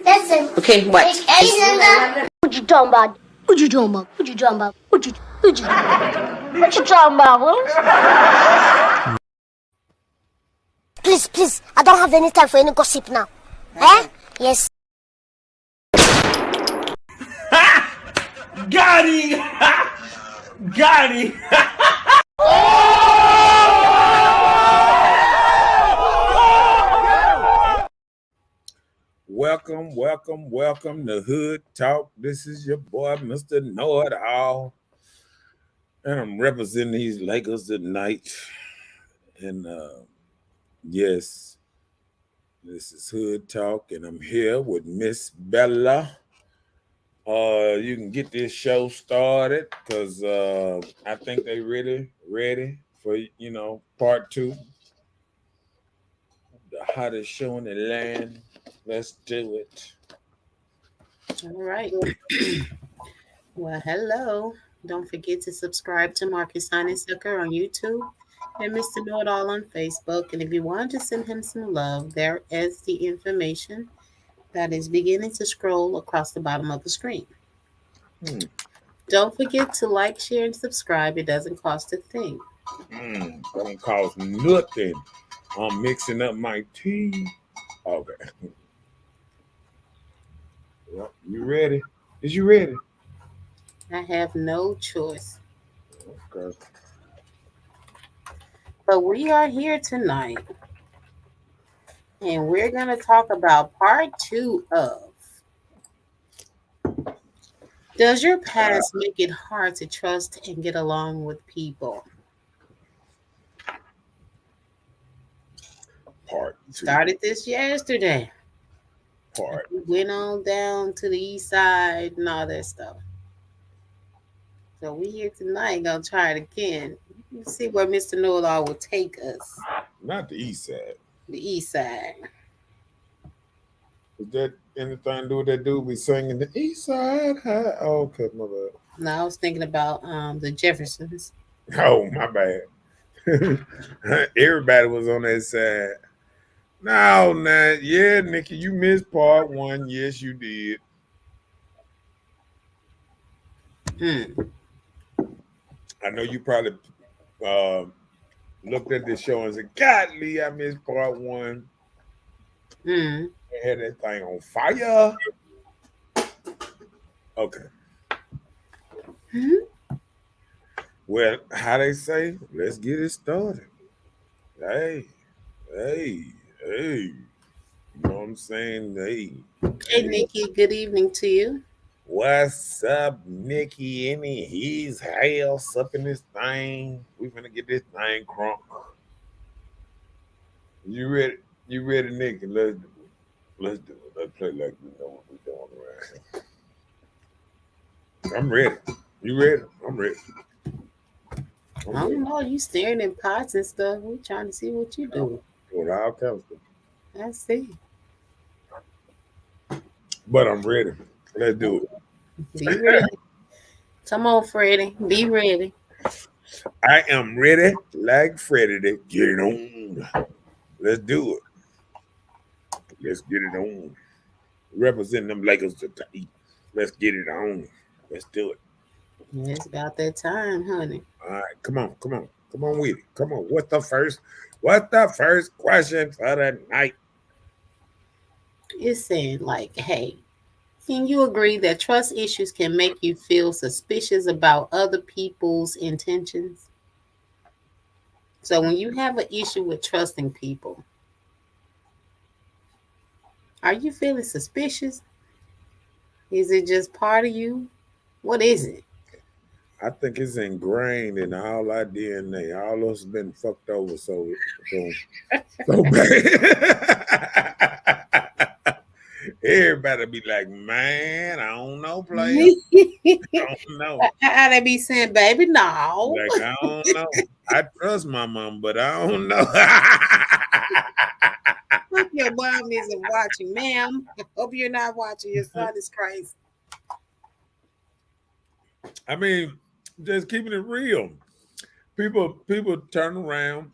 Listen. Okay, what? What you talking about? What you talking about? What you talking about? What you talking about, Willis? Please, I don't have any time for any gossip now. Eh? Yes. Got him! Got him! Welcome to Hood Talk. This is your boy, Mr. Know-It-All. And I'm representing these Lakers tonight. And yes, this is Hood Talk, and I'm here with Miss Bella. You can get this show started because I think they really ready for part 2. The hottest show in the land. Let's do it. All right. Well, hello. Don't forget to subscribe to Marcus Honeysucker on YouTube and Mr. Know It All on Facebook. And if you want to send him some love, there is the information that is beginning to scroll across the bottom of the screen. Don't forget to like, share, and subscribe. It doesn't cost a thing. Don't cost nothing. I'm mixing up my tea. Okay. Well, you ready? Is you ready? I have no choice. Okay. But we are here tonight, and we're going to talk about part 2 of Does your past make it hard to trust and get along with people? Part 2. Started this yesterday. We went on down to the east side and all that stuff. So we here tonight gonna try it again. Let's see where Mr. Know-It-All will take us. Not the east side. The east side. Is that anything to do with that dude be singing the east side? Oh, okay, my bad. No, I was thinking about the Jeffersons. Oh, my bad. Everybody was on that side. No, yeah, Nikki, you missed part 1. Yes, you did. I know you probably looked at this show and said, God, Lee, I missed part 1. They had that thing on fire. Okay. Well, how they say, let's get it started. Hey. You know what I'm saying? Hey, Nikki, good evening to you. What's up, Nikki? He's house up in this thing. We finna get this thing crunk. You ready? You ready, Nikki? Let's do it. Let's play like we know what we're doing around. I'm ready. You ready? I'm ready. I don't know. You staring at pots and stuff. We're trying to see what you do. With all kinds of stuff. I see. But I'm ready. Let's do it. Be ready. Come on, Freddie. Be ready. I am ready like Freddie to get it on. Let's do it. Let's get it on. Representing them Lakers tonight. Let's get it on. Let's do it. It's about that time, honey. All right, come on with it. Come on. What's the first question for the night? It's saying like, hey, can you agree that trust issues can make you feel suspicious about other people's intentions? So when you have an issue with trusting people, are you feeling suspicious? Is it just part of you? What is it? I think it's ingrained in all our DNA. All of us have been fucked over so bad. Everybody be like, man, I don't know, player. I don't know. How they be saying, baby, no. Like, I don't know. I trust my mom, but I don't know. Hope your mom isn't watching, ma'am. Hope you're not watching. Your son is crazy. I mean, just keeping it real. People turn around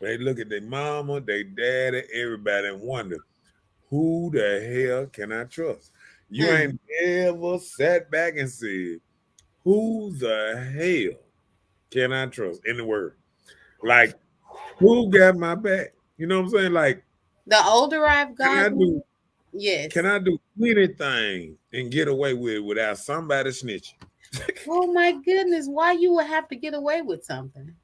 They look at their mama, their daddy, everybody, and wonder, who the hell can I trust? You ain't ever sat back and said, who the hell can I trust in the world? Like, who got my back? You know what I'm saying? Like, The older I've gotten, can I do anything and get away with it without somebody snitching? Oh my goodness, why you would have to get away with something?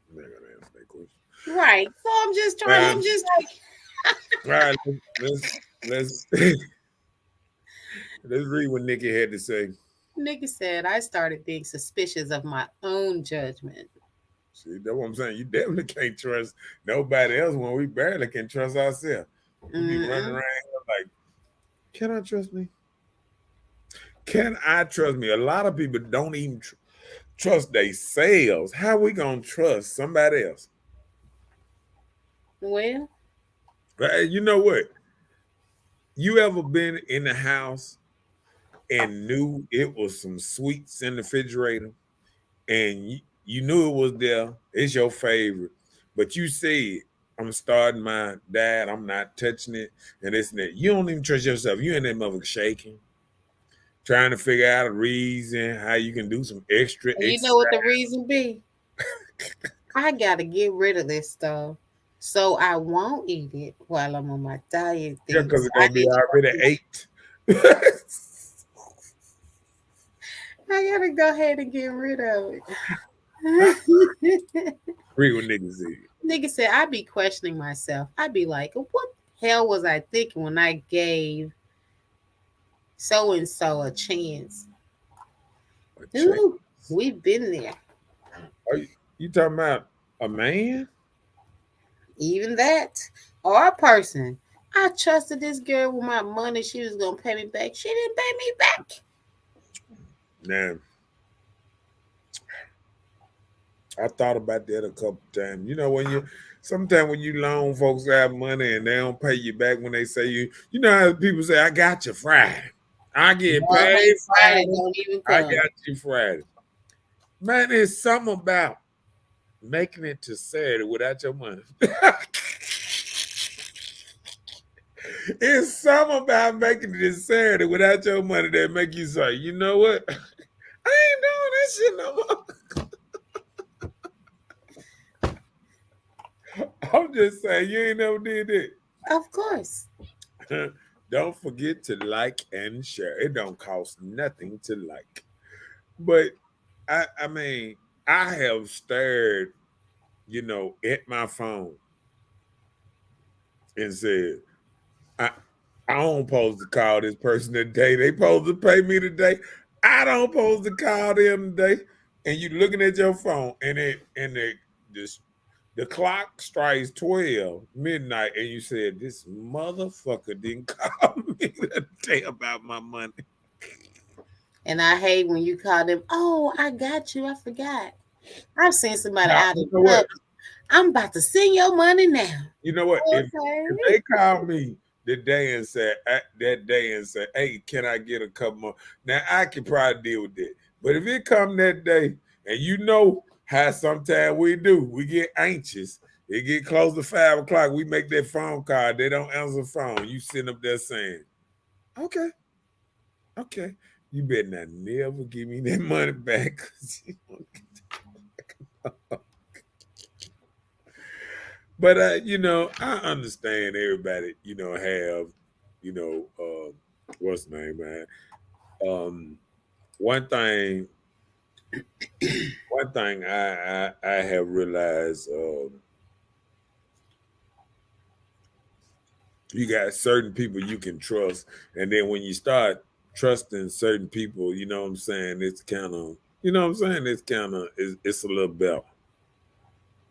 I'm not gonna answer that question. Right. So I'm just trying. I'm just like, all right, let's let's read what Nikki had to say. Nikki said, I started being suspicious of my own judgment. See, that's what I'm saying. You definitely can't trust nobody else when we barely can trust ourselves. We be running around here like, can I trust me? Can I trust me? A lot of people don't even trust themselves. How we gonna trust somebody else? Well, you know what? You ever been in the house and knew it was some sweets in the refrigerator, and you knew it was there? It's your favorite, but you said, I'm starting my diet. I'm not touching it, and this and that. You don't even trust yourself. You in that motherfucker shaking, trying to figure out a reason how you can do some extra. You know what the reason be? I gotta get rid of this stuff, so I won't eat it while I'm on my diet. Yeah, because it's gonna be already ate. I gotta go ahead and get rid of it. Read what nigga said. Nigga said, I be questioning myself. I be like, what the hell was I thinking when I gave so and so a chance? Ooh, we've been there. Are you talking about a man? Even that, or a person. I trusted this girl with my money. She was gonna pay me back. She didn't pay me back. Nah. I thought about that a couple times. You know, sometimes when you loan folks out money and they don't pay you back when they say you know how people say, I got you Friday. I get paid Friday. Don't even come. I got you Friday. Man, there's something about making it to Saturday without your money. It's something about making it to Saturday without your money that make you say, you know what? I ain't doing this shit no more. I'm just saying, you ain't never did that. Of course. Don't forget to like and share. It don't cost nothing to like. But I mean, I have stared, you know, at my phone and said, I don't supposed to call this person today. They supposed to pay me today. I don't supposed to call them today. And you looking at your phone and the clock strikes 12 midnight, and you said, this motherfucker didn't call me today about my money. And I hate when you call them, oh, I got you. I forgot. I've seen somebody out of public. I'm about to send your money now. You know what? Okay. If they call me that day and say, hey, can I get a couple more? Now, I can probably deal with that. But if it come that day, and you know how sometimes we do, we get anxious. It get close to 5 o'clock. We make that phone call. They don't answer the phone. You sitting up there saying, okay. You better not never give me that money back. But you know, I understand everybody, you know, have, you know, what's the name, man? One thing I have realized, you got certain people you can trust, and then when you start trusting certain people, you know what I'm saying, it's kind of, you know what I'm saying, it's a little better.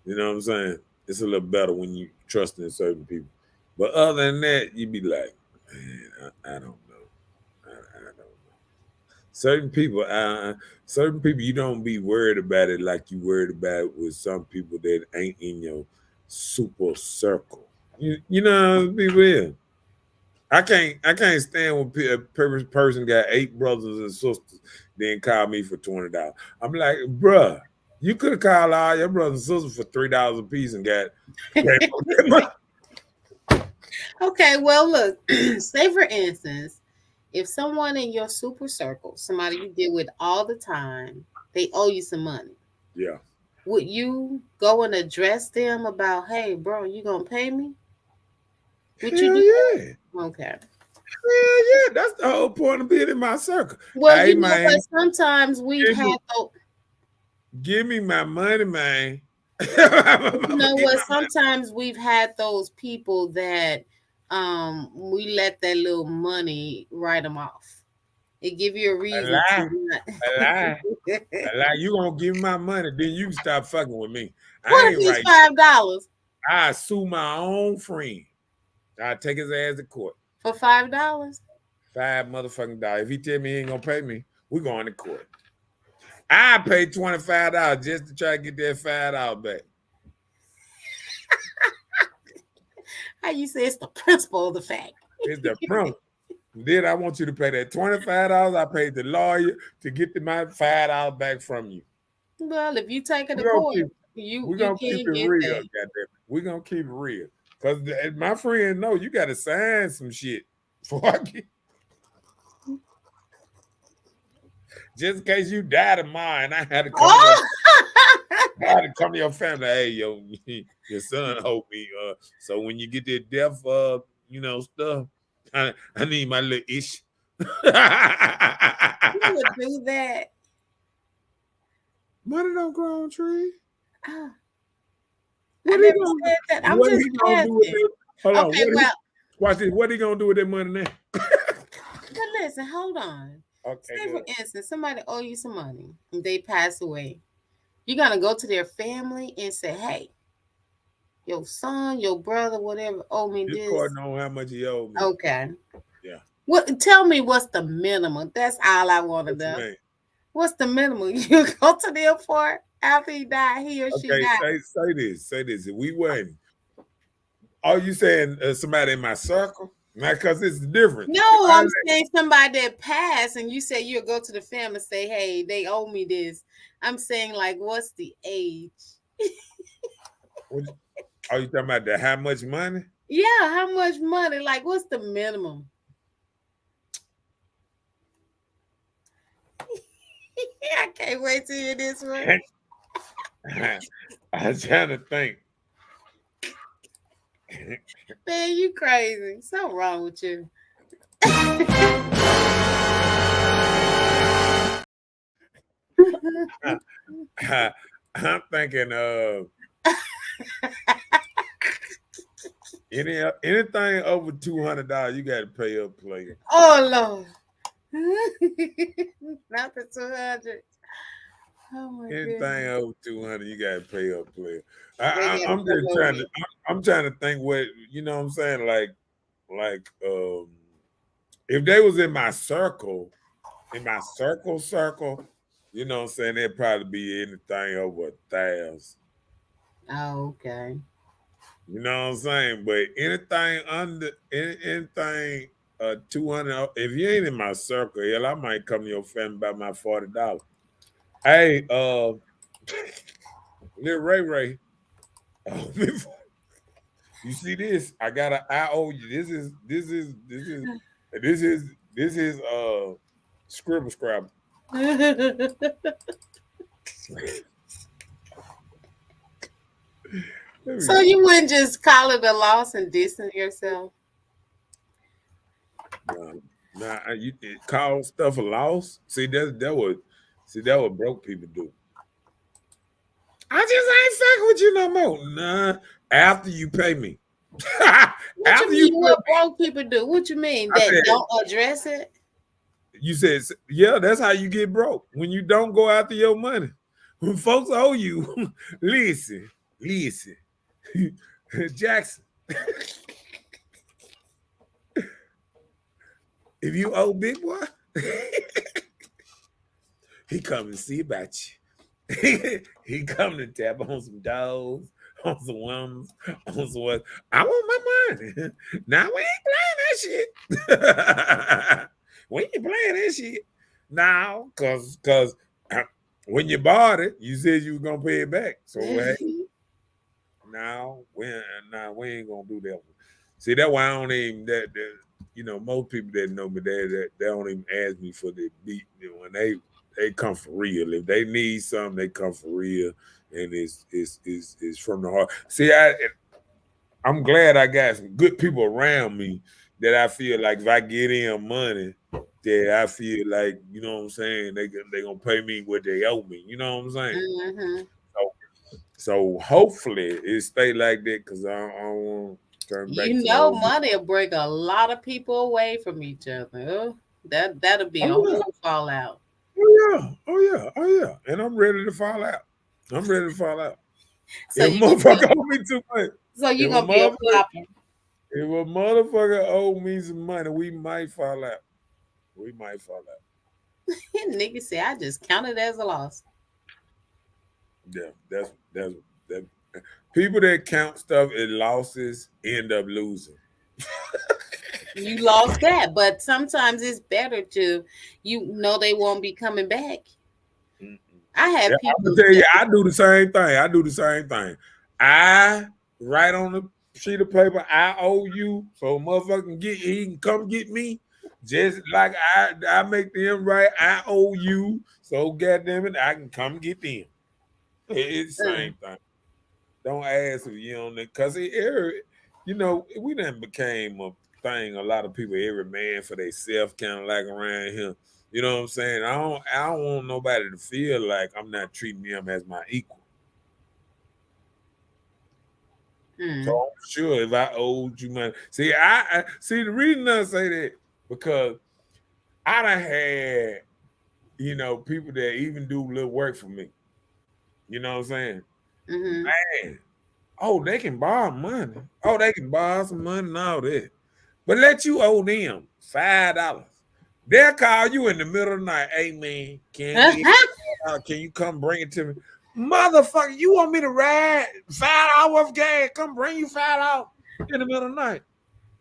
You know what I'm saying? It's a little better when you trust in certain people. But other than that, you be like, man, I don't know. I don't know. Certain people, you don't be worried about it like you worried about it with some people that ain't in your super circle. You know, be real. I can't stand when a person got 8 brothers and sisters, then call me for $20. I'm like, bruh, You could have called all your brothers and sisters for $3 a piece and got. Okay, well, look, say for instance, if someone in your super circle, somebody you deal with all the time, they owe you some money. Yeah. Would you go and address them about, hey, bro, you gonna pay me? Would you do Yeah. that? Okay. Yeah. That's the whole point of being in my circle. Well, hey, you know man, what? Sometimes we've had give me my money, man. you know what? Sometimes we've had those people that we let that little money write them off. It give you a reason to not. A lie. You gonna give me my money, then you can stop fucking with me. What if it's $5? I sue my own friend. I take his ass to court For $5? $5 motherfucking dollars. If he tell me he ain't gonna pay me, we going to court. I pay $25 just to try to get that $5 back. How you say it's the principle of the fact? It's the principle. Then I want you to pay that $25 I paid the lawyer to get my $5 back from you. Well, if you take it to court, we're gonna keep it real, goddamn. We're gonna keep it real. Because my friend know you gotta sign some shit before I get. Just in case you die tomorrow and I had to come, I had to come to your family. Hey, your son owed me. So when you get that death, stuff, I need my little ish. You would do that. Money don't grow on trees. I never said that. I'm just asking. Okay, well, watch this. What are you gonna do with that money now? But listen, hold on. Okay. Say for instance, somebody owe you some money and they pass away. You're gonna go to their family and say, "Hey, your son, your brother, whatever, owe me this." Court know how much he owed me. Okay. Yeah. What? Tell me what's the minimum? That's all I want to know. What's the minimum you go to them for after he died? He or she died. Say this. If we wasn't. Are you saying somebody in my circle? Not because it's different. No, I'm saying somebody that passed, and you say you'll go to the family and say, "Hey, they owe me this." I'm saying, like, what's the age? Are you talking about how much money? Yeah, how much money? Like, what's the minimum? I can't wait to hear this one. I'm trying to think. Man, you crazy. Something wrong with you. I'm thinking anything over $200, you got to pay up, player. Oh Lord, not the 200. Oh my anything goodness. over 200, you got to pay up, player. I'm just trying to. I'm trying to think what you know. What I'm saying like if they was in my circle, you know what I'm saying, it'd probably be anything over 1,000. Oh, okay. You know what I'm saying? But anything under anything 200, if you ain't in my circle, hell, I might come to your family about my $40. Hey, little Ray. You see this? I owe you. This is Scribble Scrabble. So you wouldn't just call it a loss and distance yourself? Nah, you call stuff a loss. See that what broke people do. I just ain't fucking with you no more. Nah, after you pay me. What you mean? What broke people do? What you mean? That don't address it? You said, yeah, that's how you get broke. When you don't go after your money. When folks owe you, listen, Jackson. If you owe Big Boy, he come and see about you. He come to tap on some dogs, on some women, on some what. I want my money. Now we ain't playing that shit. We ain't playing that shit. Now, cause when you bought it, you said you was gonna pay it back. So hey, now we ain't gonna do that. See, that's why I don't even most people that know me, they don't even ask me for the beat. When they come for real. If they need something, they come for real, and it's from the heart. See, I'm glad I got some good people around me that I feel like if I get in money, that I feel like, you know what I'm saying, they gonna pay me what they owe me. You know what I'm saying? Mm-hmm. So hopefully it stay like that, because I don't want to turn back to money will break a lot of people away from each other. That'll be a whole fallout. Oh yeah. And I'm ready to fall out. So if motherfucker owe me too much. So you gonna be a flopper. If a motherfucker owe me some money, we might fall out. Nigga say I just count it as a loss. Yeah, that's people that count stuff as losses end up losing. You lost that, but sometimes it's better to, they won't be coming back. I have people. I'm gonna tell you, I do the same thing. I write on the sheet of paper, I owe you, so motherfucker he can come get me. Just like I make them write, I owe you, so goddamn it, I can come get them. It's the same thing. Don't ask if you don't, because we done became a thing. A lot of people, every man for themselves, kind of like around here. You know what I'm saying? I don't want nobody to feel like I'm not treating them as my equal. So I'm sure if I owed you money, see, I see the reason I say that, because I done had, people that even do little work for me. You know what I'm saying? Mm-hmm. Man, they can borrow money. They can borrow some money and all that. But let you owe them $5. They'll call you in the middle of the night. Hey man, can you come bring it to me? Motherfucker, you want me to ride $5 worth of gas? Come bring you $5 in the middle of the night.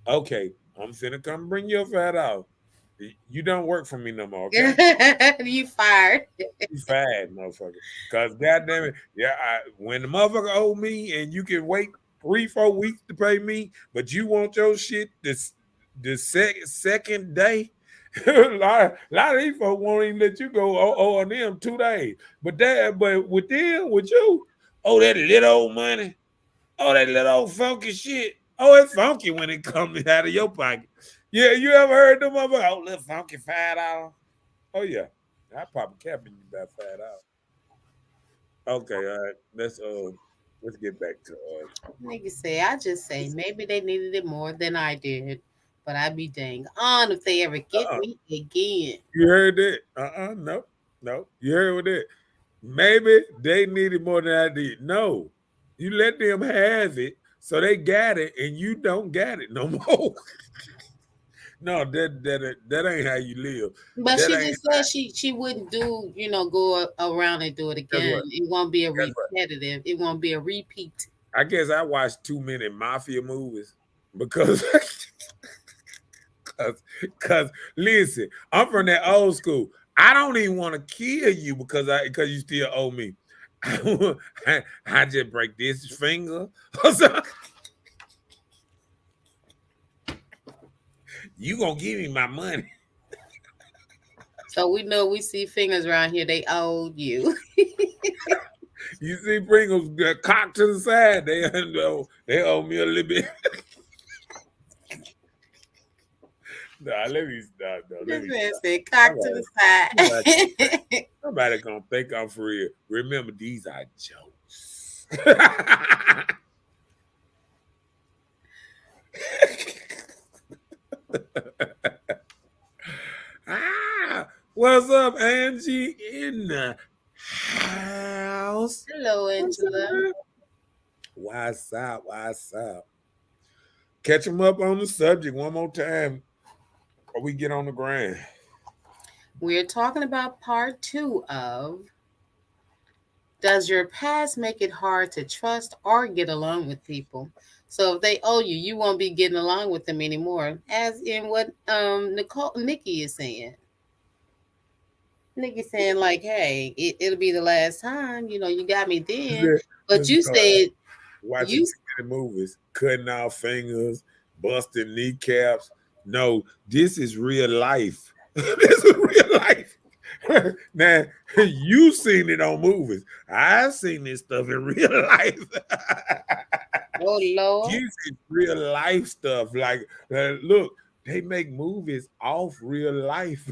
Okay, I'm finna come bring you $5. You don't work for me no more, okay? You fired. You fired, motherfucker. Because goddamn it, when the motherfucker owe me and you can wait 3-4 weeks to pay me, but you want your shit the second day. a lot of these folks won't even let you go on them 2 days. But with you, that little old money, that little old funky shit. It's funky when it comes out of your pocket. Yeah, you ever heard them about little funky $5? Oh yeah, I probably capping you about $5. Okay, all right. Let's get back to Nigga say, I just say maybe they needed it more than I did, but I'd be dang on if they ever get me again. You heard that? No. You heard what that? Maybe they needed more than I did. No, you let them have it, so they got it, and you don't got it no more. No, that ain't how you live. But she just said she wouldn't do, go around and do it again. It won't be a repetitive. It won't be a repeat. I guess I watched too many mafia movies because listen, I'm from that old school. I don't even want to kill you because you still owe me. I just break this finger. You gonna give me my money. So we know we see fingers around here, they owed you. You see Pringles cocked to the side, they owe me a little bit. Let me stop though. This man said cocked to the side. Somebody gonna think I'm for real. Remember, these are jokes. What's up, Angie in the house? Hello, Angela. What's up? Catch them up on the subject one more time or we get on the ground. We're talking about part 2 of, does your past make it hard to trust or get along with people? So if they owe you, you won't be getting along with them anymore, as in what Nikki is saying. Nigga saying like, hey, it'll be the last time. You got me then. This But is you called said watching too many movies, cutting off fingers, busting kneecaps. No, this is real life. This is real life. Now, you've seen it on movies. I've seen this stuff in real life. oh Lord. This is real life stuff. Like, look, they make movies off real life.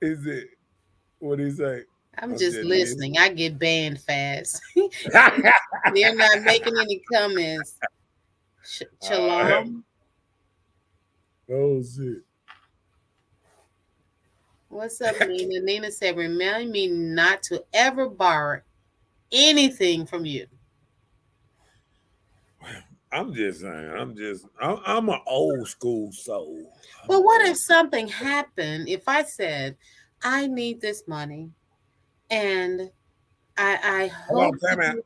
Is it? What do you say? I'm just listening. I get banned fast. They're not making any comments. Shalom. Oh shit. What's up, Nina? Nina said, remind me not to ever borrow anything from you. I'm just saying, I'm an old school soul. But what if something happened? If I said, I need this money and I hope. Time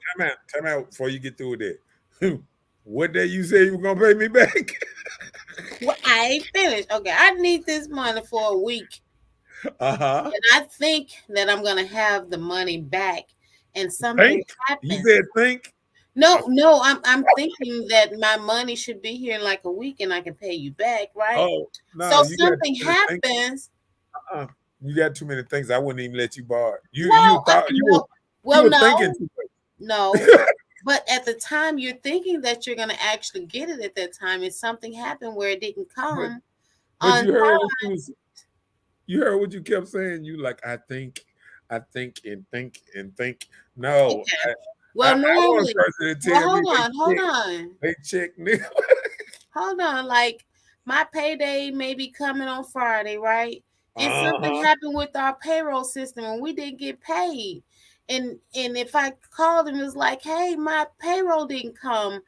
out before you get through with that. What day you say you were gonna pay me back? Well, I ain't finished. Okay, I need this money for a week. Uh-huh. And I think that I'm gonna have the money back, and something happens. You said think? No, I'm thinking that my money should be here in like a week, and I can pay you back, right? Oh, no. So something happens. You got too many things. I wouldn't even let you borrow. No. But at the time, you're thinking that you're going to actually get it at that time, and something happened where it didn't come. But you heard what you kept saying. You like, I think, and think. No. Okay. Normally, hold on. They check me. Hold on. Like, my payday may be coming on Friday, right? And something happened with our payroll system, and we didn't get paid. And if I called and was like, hey, my payroll didn't come,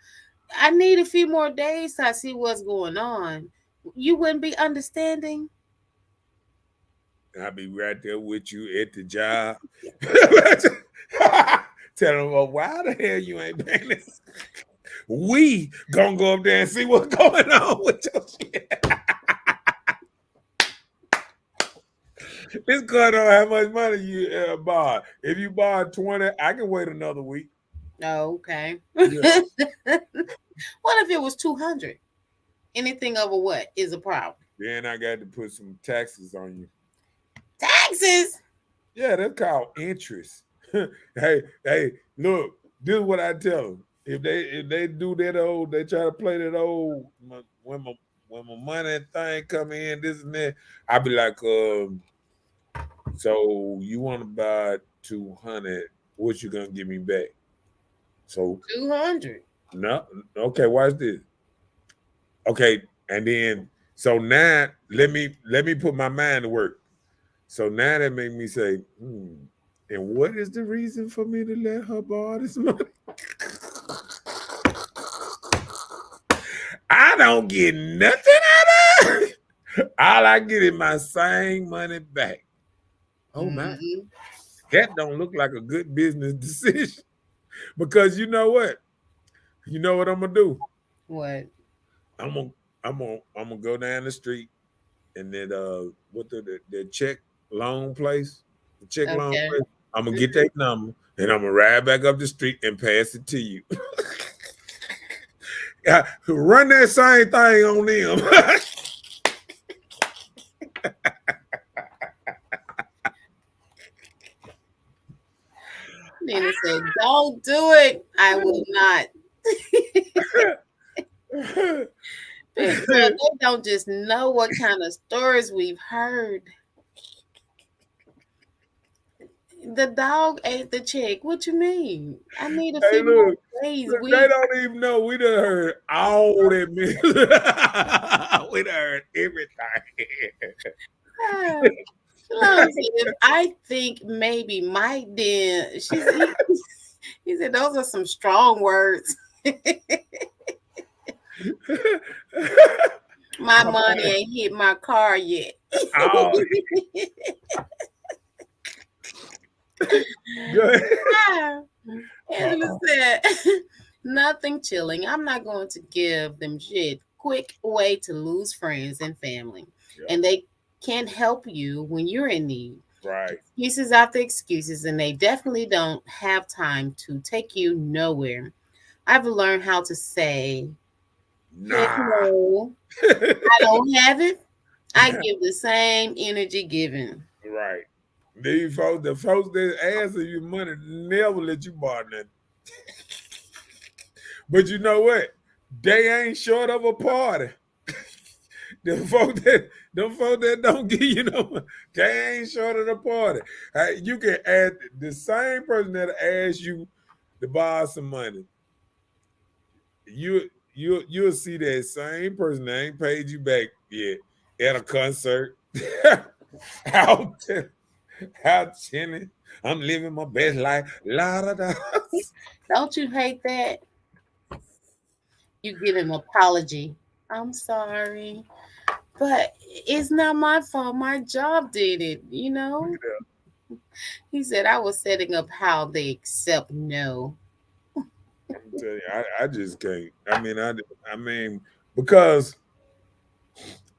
I need a few more days to see what's going on, you wouldn't be understanding? I'll be right there with you at the job. Tell them, well, why the hell you ain't paying this? We gonna go up there and see what's going on with your shit. This cut on how much money you borrowed. If you borrowed 20, I can wait another week. Oh, okay. Yeah. What if it was 200? Anything over what is a problem? Then I got to put some taxes on you. Taxes? Yeah, that's called interest. Hey, look, this is what I tell them. If they do that old, they try to play that old when my money thing come in, this and that, I be like, so you want to buy 200? What you gonna give me back? So 200. No, okay. Watch this. Okay, and then so now let me put my mind to work. So now that made me say, and what is the reason for me to let her borrow this money? I don't get nothing out of it. All I get is my same money back. Oh my, that don't look like a good business decision. Because you know what? You know what I'm gonna do? What? I'm gonna go down the street and then what the check loan place? The check loan place. I'm gonna get that number and I'm gonna ride back up the street and pass it to you. Run that same thing on them. Nina said, don't do it. I will not. They don't just know what kind of stories we've heard. The dog ate the chick. What you mean? I need a few more days. They don't even know. We done heard all that. We done heard everything. If I think maybe Mike did, he said those are some strong words. My money ain't hit my car yet. Oh. Angela said, nothing chilling. I'm not going to give them shit. quick way to lose friends and family. Yeah. And they can't help you when you're in need. Right. Excuses after excuses, and they definitely don't have time to take you nowhere. I've learned how to say, heck Nah. no, I don't have it. I give the same energy given. Right. The folks that ask you money never let you borrow nothing. But you know what? They ain't short of a party. Them folks that don't give you no money, they ain't short of the party. You can add the same person that asks you to borrow some money. You'll see that same person that ain't paid you back yet at a concert. out chilling. I'm living my best life. La da da. Don't you hate that? You get an apology. I'm sorry, but it's not my fault. My job did it, you know? He said I was setting up how they accept no. I'm telling you, I just can't. I mean, because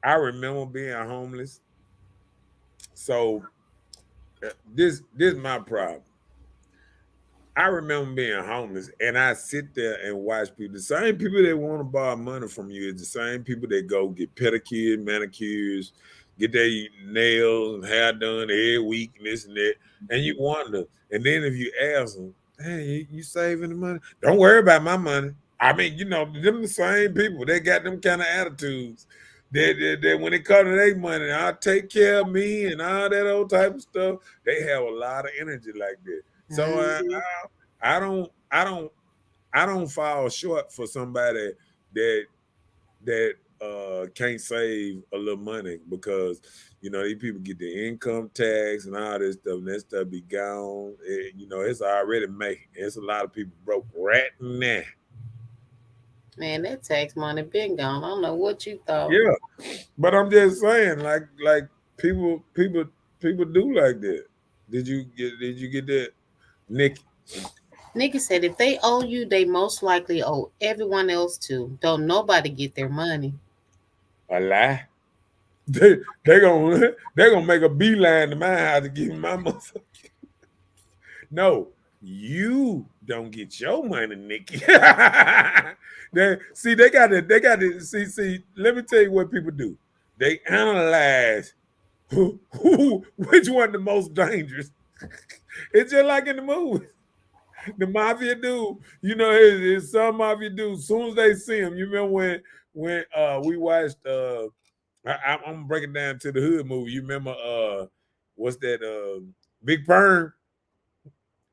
I remember being homeless. So this is my problem. I remember being homeless, and I sit there and watch people. The same people that want to borrow money from you is the same people that go get pedicures, manicures, get their nails and hair done every week and this and that. And you wonder. And then if you ask them, hey, you saving the money? Don't worry about my money. I mean, them the same people. They got them kind of attitudes. That when it comes to their money, I'll take care of me and all that old type of stuff. They have a lot of energy like that. So I don't fall short for somebody that can't save a little money, because these people get the income tax and all this stuff, and that stuff be gone. It's already made. It's a lot of people broke right now. Man, that tax money been gone. I don't know what you thought. Yeah, but I'm just saying, like people do like that. Did you get that, Nikki? Nikki said if they owe you, they most likely owe everyone else too. Don't nobody get their money. A lie. They gonna make a beeline to my house to give me my motherfucker. No, you don't get your money, Nikki. They got to see. Let me tell you what people do. They analyze which one the most dangerous. It's just like in the movies. The mafia dude, it's some mafia dude. As soon as they see him, you remember when we watched I'm gonna break it down to the hood movie. You remember what's that Big Perm?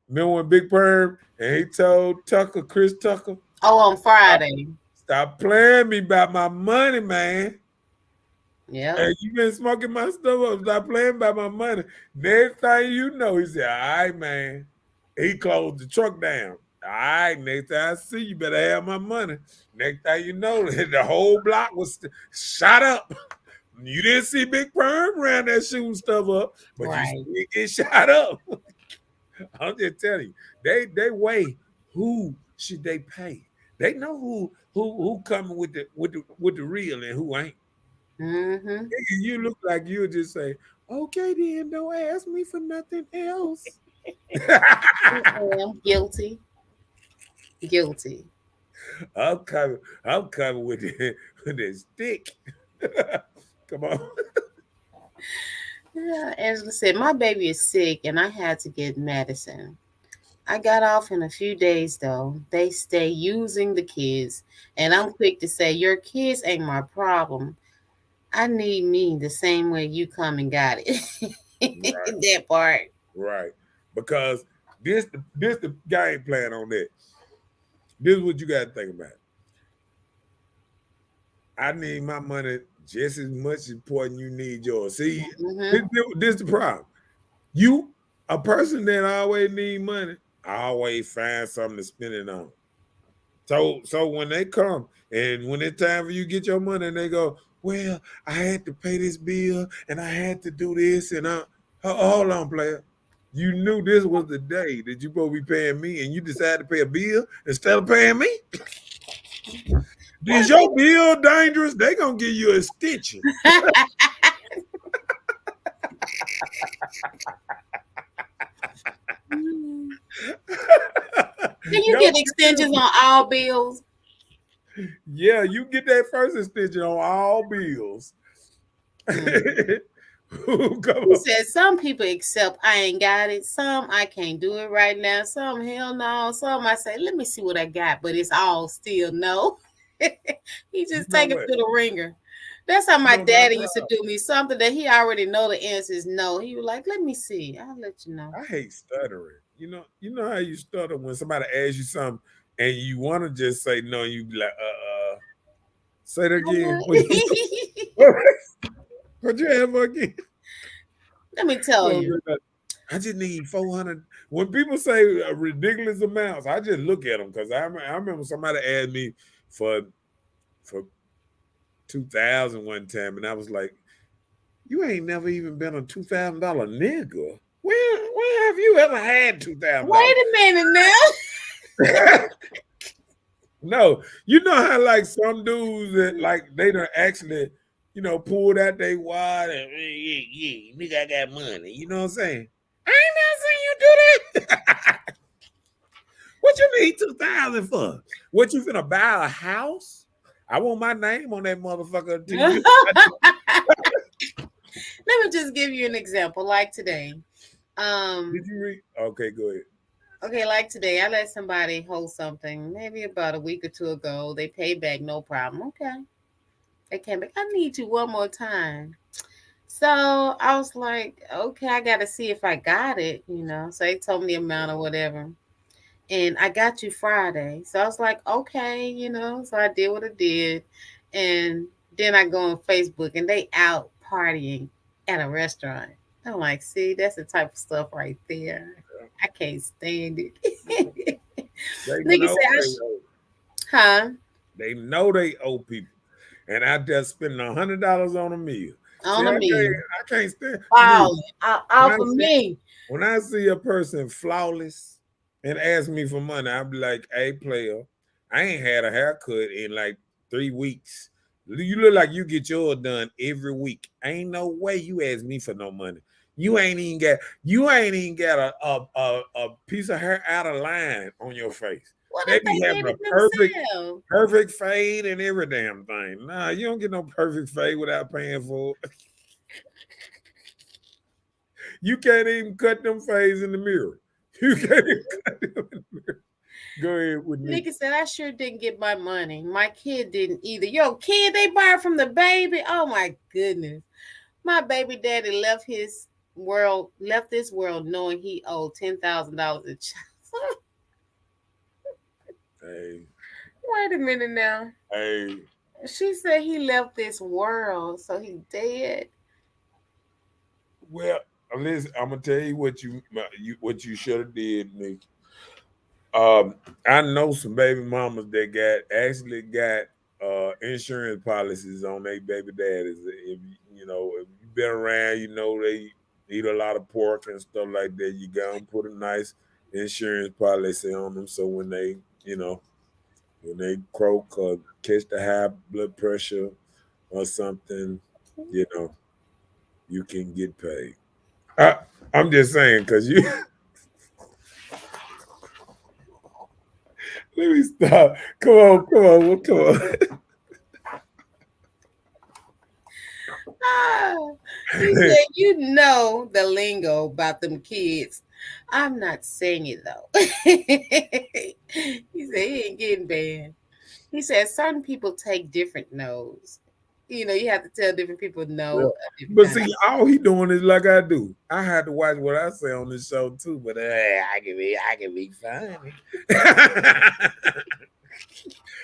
Remember when Big Perm and he told Chris Tucker? Oh, on Friday. Stop playing me about my money, man. Yeah. Hey, you been smoking my stuff up. Stop playing about my money. Next thing you know, he said, all right, man. He closed the truck down. All right, next time I see you, better have my money. Next thing you know, the whole block was shot up. You didn't see Big Perm around there shooting stuff up, but you did get shot up. I'm just telling you, they weigh who should they pay. They know who coming with the real and who ain't. Mm-hmm. You look like you'll just say, okay, then don't ask me for nothing else. I'm guilty. I'm coming with the stick. Come on. Yeah, Angela said, my baby is sick and I had to get medicine. I got off in a few days though. They stay using the kids. And I'm quick to say, your kids ain't my problem. I need me the same way you come and got it. Right. That part. Right. Because this the game plan on that. This is what you got to think about. I need my money just as much important you need yours. See, this is the problem. You, a person that always need money, always find something to spend it on. So when they come and when it's time for you to get your money and they go, well, I had to pay this bill and I had to do this and hold on, player. You knew this was the day that you supposed to be paying me and you decided to pay a bill instead of paying me? Is your bill dangerous? They gonna give you a extension. Can you get extensions on all bills? Yeah, you get that first extension on all bills. He said some people accept I ain't got it. Some I can't do it right now. Some hell no. Some I say, let me see what I got, but it's all still no. He just take it to the ringer. That's how my daddy used to do me. Something that he already know the answer is no. He was like, let me see. I'll let you know. I hate stuttering. You know how you stutter when somebody asks you something and you want to just say no, and you be like, say that again. What you have again? Let me tell you. I just need 400. When people say ridiculous amounts, I just look at them because I remember somebody asked me for 2,000 one time, and I was like, "You ain't never even been a $2,000 nigga. When have you ever had $2,000? Wait a minute now." No, you know how like some dudes that like they done actually, pulled out their wad and yeah, nigga, I got money. You know what I'm saying? I ain't never seen you do that. What you need 2,000 for? What you finna buy a house? I want my name on that motherfucker. Let me just give you an example. Like today. Did you read? Okay, go ahead. Okay, like today, I let somebody hold something maybe about a week or two ago. They paid back, no problem. Okay. They came back, I need you one more time. So I was like, okay, I got to see if I got it, So they told me the amount or whatever. And I got you Friday. So I was like, okay, So I did what I did. And then I go on Facebook and they out partying at a restaurant. I'm like, see, that's the type of stuff right there. I can't stand it. They know they owe people. And I just spend $100 on a meal. On a meal. I can't stand. Wow. Out for me. When I see a person flawless and ask me for money, I'll be like, hey, player, I ain't had a haircut in like 3 weeks. You look like you get yours done every week. Ain't no way you ask me for no money. You ain't even got a piece of hair out of line on your face. What they be having a perfect fade and every damn thing. Nah, you don't get no perfect fade without paying for it. You can't even cut them fades in the mirror. You can't even cut them in the mirror. Go ahead with me. Nigga said, I sure didn't get my money. My kid didn't either. Yo, kid, they buy it from the baby. Oh my goodness. My baby daddy left this world knowing he owed $10,000 a child. Hey. Wait a minute now. Hey. She said he left this world, so he dead. Well, listen, I'm gonna tell you what you should have did, Nick. I know some baby mamas that actually got insurance policies on their baby daddies. If you've been around, they eat a lot of pork and stuff like that. You got to put a nice insurance policy on them, so when they when they croak or catch the high blood pressure or something, you can get paid. I'm just saying, because you. Let me stop. Come on. He said, the lingo about them kids. I'm not saying it though. He said he ain't getting banned. He said certain people take different no's. You have to tell different people no. But see, all he doing is like I do. I had to watch what I say on this show too, but I can be funny.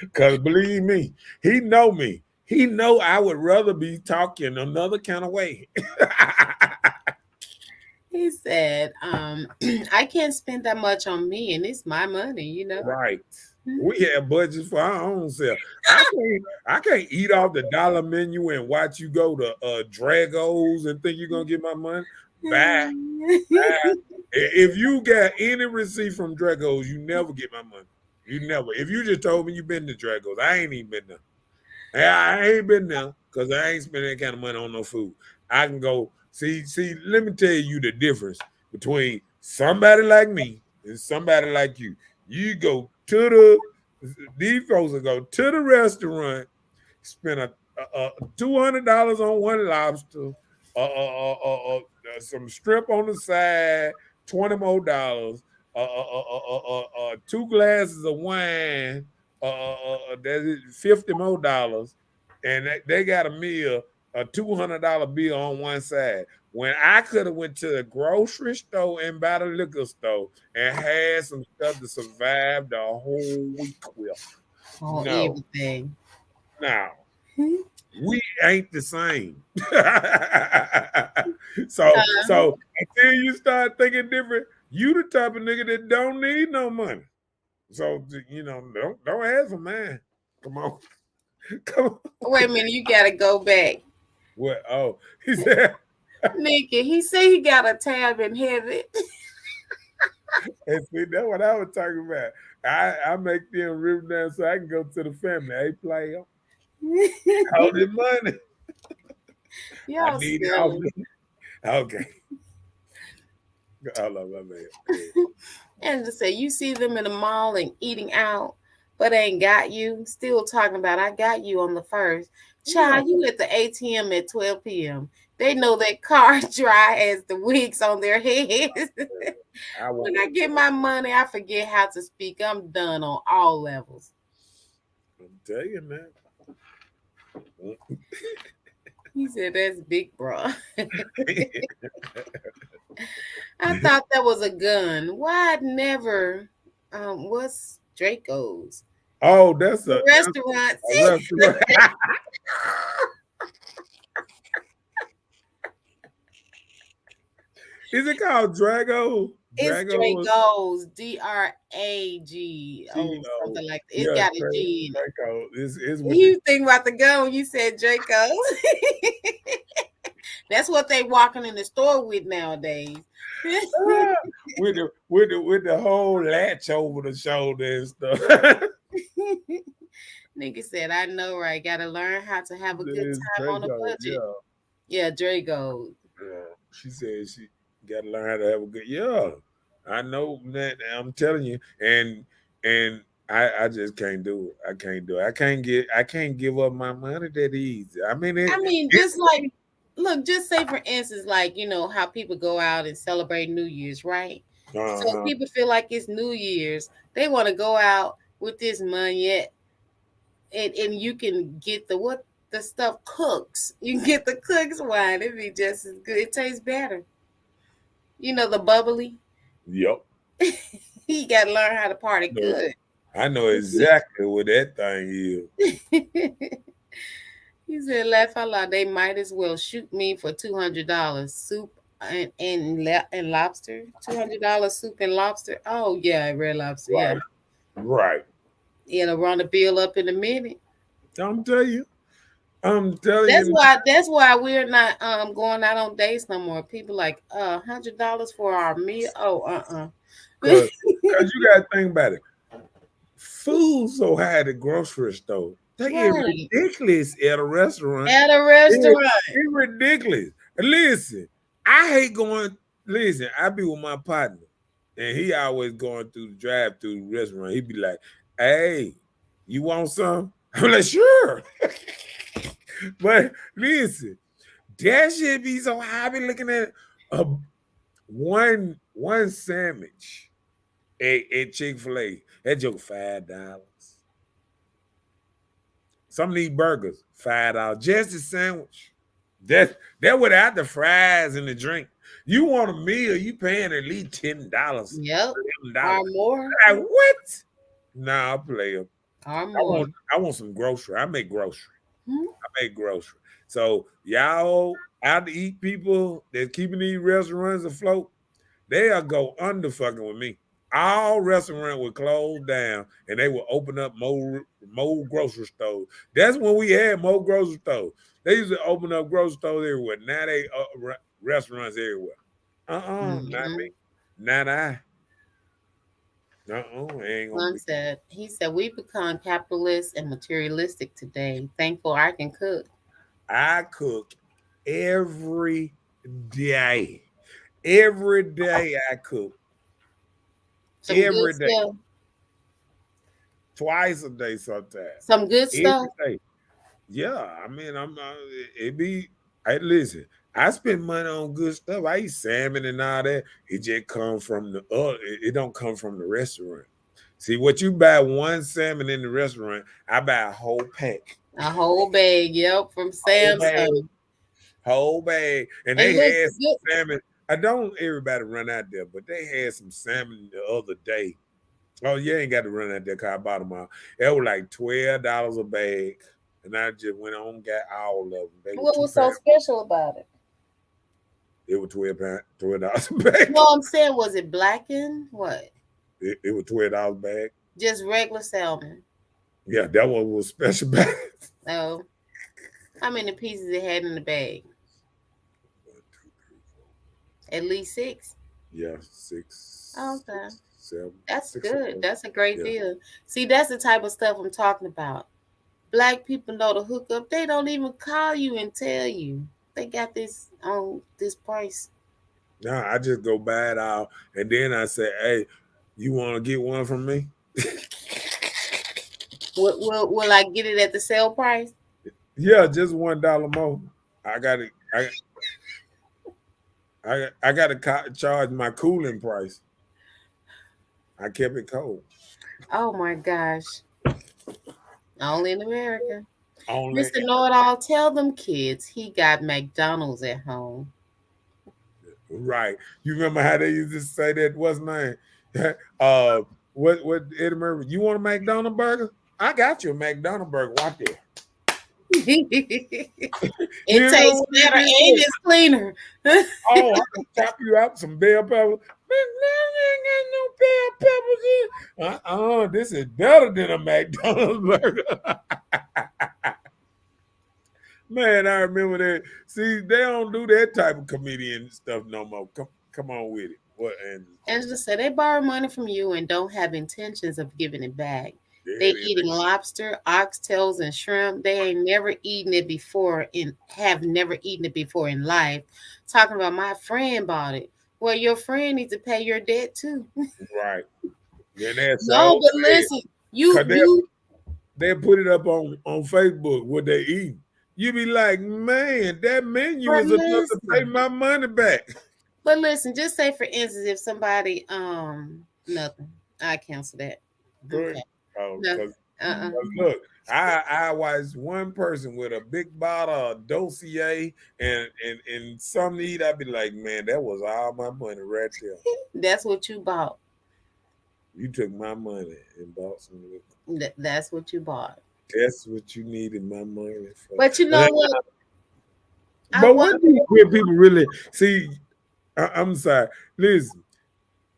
Because believe me, he know me. He know I would rather be talking another kind of way. He said, I can't spend that much on me, and it's my money, Right. We have budgets for our own self. I can't eat off the dollar menu and watch you go to Dragos and think you're gonna get my money. Bye. If you got any receipt from Dragos, you never get my money. You never. If you just told me you've been to Dragos, I ain't even been there. I ain't been there because I ain't spending that kind of money on no food. I can go see. Let me tell you the difference between somebody like me and somebody like you. You go to these folks will go to the restaurant, spend a $200 on one lobster, some shrimp on the side, $20 more, 2 glasses of wine, that is $50 more, and they got a meal, a $200 bill on one side. When I could have went to the grocery store and bought a liquor store and had some stuff to survive the whole week with. Oh, No, everything. now we ain't the same. So until you start thinking different, you the type of nigga that don't need no money. So don't ask for mine. Come on. Come on. Wait a minute, you gotta go back. What? Oh, he said. Nigga, he said he got a tab in heaven. And see, that's what I was talking about. I make them rip down so I can go to the family. Hey, player, all the money. I Y'all need silly. it. Okay. Hold on, my man. And to say you see them in the mall and eating out, but ain't got you. Still talking about I got you on the first. Child, you at the ATM at 12 p.m. They know that car dry as the wigs on their heads. When I get my money, I forget how to speak. I'm done on all levels. I'm telling you, man. He said that's big, bro. I thought that was a gun. Why I'd never what's Draco's? Oh, that's a Restaurant. restaurant. Is it called Drago? It's Drago's, DRAG. Oh, something like that. It's got a G in it. Draco. It's You think about the gun when you said Draco. That's what they walking in the store with nowadays. with the whole latch over the shoulder and stuff. Nigga said, I know, right? Gotta learn how to have a good time on a budget. Yeah, Drago. Yeah. She said she got to learn how to have a good. Yeah, I know that. I'm telling you, and I just can't do it. I can't do it. I can't give up my money that easy. I mean, just like, look, just say for instance, like how people go out and celebrate New Year's, right? So people feel like it's New Year's. They want to go out with this money, and you can get the stuff cooks. You can get the cooks wine. It'd be just as good. It tastes better. The bubbly. Yep. You got to learn how to party good. I know exactly what that thing is. He said, laugh out loud. They might as well shoot me for $200 soup and lobster. $200 soup and lobster. Oh yeah, Red Lobster. Right. Yeah. Right. It'll run the bill up in a minute. I'm telling you. That's why we're not going out on dates no more. People like $100 for our meal. Oh, Because you gotta think about it. Food so high at the grocery store. They get ridiculous at a restaurant. It's ridiculous. Listen, I hate going. Listen, I be with my partner, and he always going through the drive-through restaurant. He be like, "Hey, you want some?" I'm like, "Sure." But listen, that shit be so high. I be looking at one sandwich at Chick-fil-A. That joke $5. Some of these burgers, $5. Just a sandwich. That without the fries and the drink. You want a meal, you paying at least $10. Yep. Or more. Like, what? Nah, I'll play them. Or more. I want some grocery. I make grocery. I make grocery. So y'all out to eat people that's keeping these restaurants afloat, they'll go under fucking with me. All restaurants would close down and they would open up more grocery stores. That's when we had more grocery stores. They used to open up grocery stores everywhere. Now they restaurants everywhere. Not me. Not I. Ain't gonna One be. said, he said, we become capitalist and materialistic today. Thankful I can cook. I cook every day. Every day I cook. Some good Every day. stuff. Twice a day sometimes. Some good Every stuff. day. Yeah, I mean, it be. Hey, listen, I spend money on good stuff. I eat salmon and all that. It just comes from the. It don't come from the restaurant. See, what you buy one salmon in the restaurant, I buy a whole pack. A whole bag, yep, from Whole bag. Samsung. Whole bag, and And they look had good. some salmon. I don't everybody run out there, but they had some salmon the other day. Oh, you ain't got to run out there because I bought them all. It was like $12 a bag, and I just went on and got all of them. They were What was so £2. special about it? It was $12 a bag. No, I'm saying, was it blackened? What? It was $12 a bag. Just regular salmon. Yeah, that one was special bag. Oh, how many pieces it had in the bag? 1, 2, 3, 4. At least 6. Yeah, 6. Okay. 7. That's 6 or good. 7. That's a great Yeah. deal. See, that's the type of stuff I'm talking about. Black people know to hook up. They don't even call you and tell you they got this on this price. No, I just go buy it all, and then I say, "Hey, you want to get one from me?" Will I get it at the sale price? Yeah, just $1 more. I got it. I got to charge my cooling price. I kept it cold. Oh my gosh. Only in America. Only Mr. Know-it-all, tell them kids he got McDonald's at home. right. You remember how they used to say that? What's name? What Eddie Murphy? You want a McDonald's burger? I got you a McDonald's burger. Watch that. It You know tastes what better it and is? it's cleaner. Oh, I can chop you out some bell peppers. McDonald's ain't got no bell peppers in. This is better than a McDonald's burger. Man, I remember that. See, they don't do that type of comedian stuff no more. Come on with it. What? Angela said they borrow money from you and don't have intentions of giving it back. They Yeah, eating lobster, oxtails, and shrimp. They ain't never eaten it before and have never eaten it before in life. Talking about my friend bought it. Well, your friend needs to pay your debt too. right. Yeah, that's No, so but sad. listen, you They put it up on Facebook what they eat. You be like, man, that menu but is enough to pay listen, my money back. but listen, just say for instance, if somebody nothing, I cancel that. Okay. Oh, No. because look, I watched one person with a big bottle of dossier and something to eat. I'd be like, man, that was all my money right there. That's what you bought. You took my money and bought some liquor. That's what you bought. That's what you needed my money for. But you know what? But what do people really see? I'm sorry. Listen,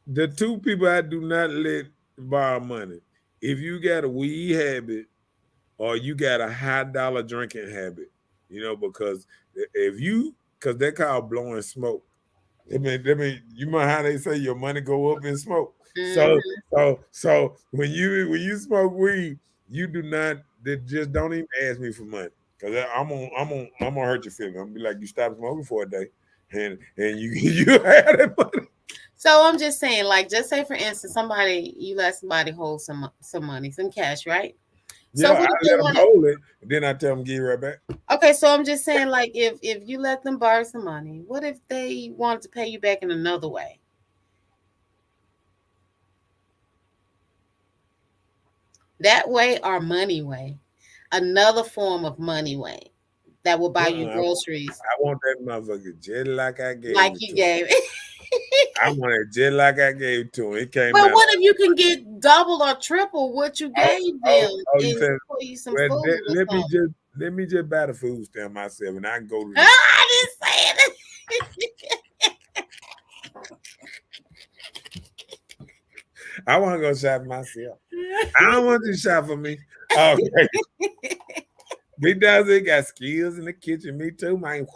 the two people I do not let borrow money. If you got a weed habit or you got a high dollar drinking habit, because because they call blowing smoke. I mean, you know how they say your money go up in smoke. Mm-hmm. So when you smoke weed, you do not. Just don't even ask me for money because I'm gonna hurt your feelings. I'm gonna be like, you stop smoking for a day, and you have that money. So I'm just saying, like, just say for instance, you let somebody hold some money, some cash, right? Yeah, So I let them hold it, and then I tell them give it right back. Okay, so I'm just saying, like, if you let them borrow some money, what if they wanted to pay you back in another way? That way or money way, another form of money way that will buy you groceries. I want that motherfucker just like I gave. Like you gave it. I want it just like I gave to him. It came Well, out. what if you can get double or triple what you gave them you said, for you some well, food? let me just buy the food stamp myself, and I can go to. I didn't say it. I want to go shop myself. I don't want you to shop for me. Okay. Me does it got skills in the kitchen. Me too, man.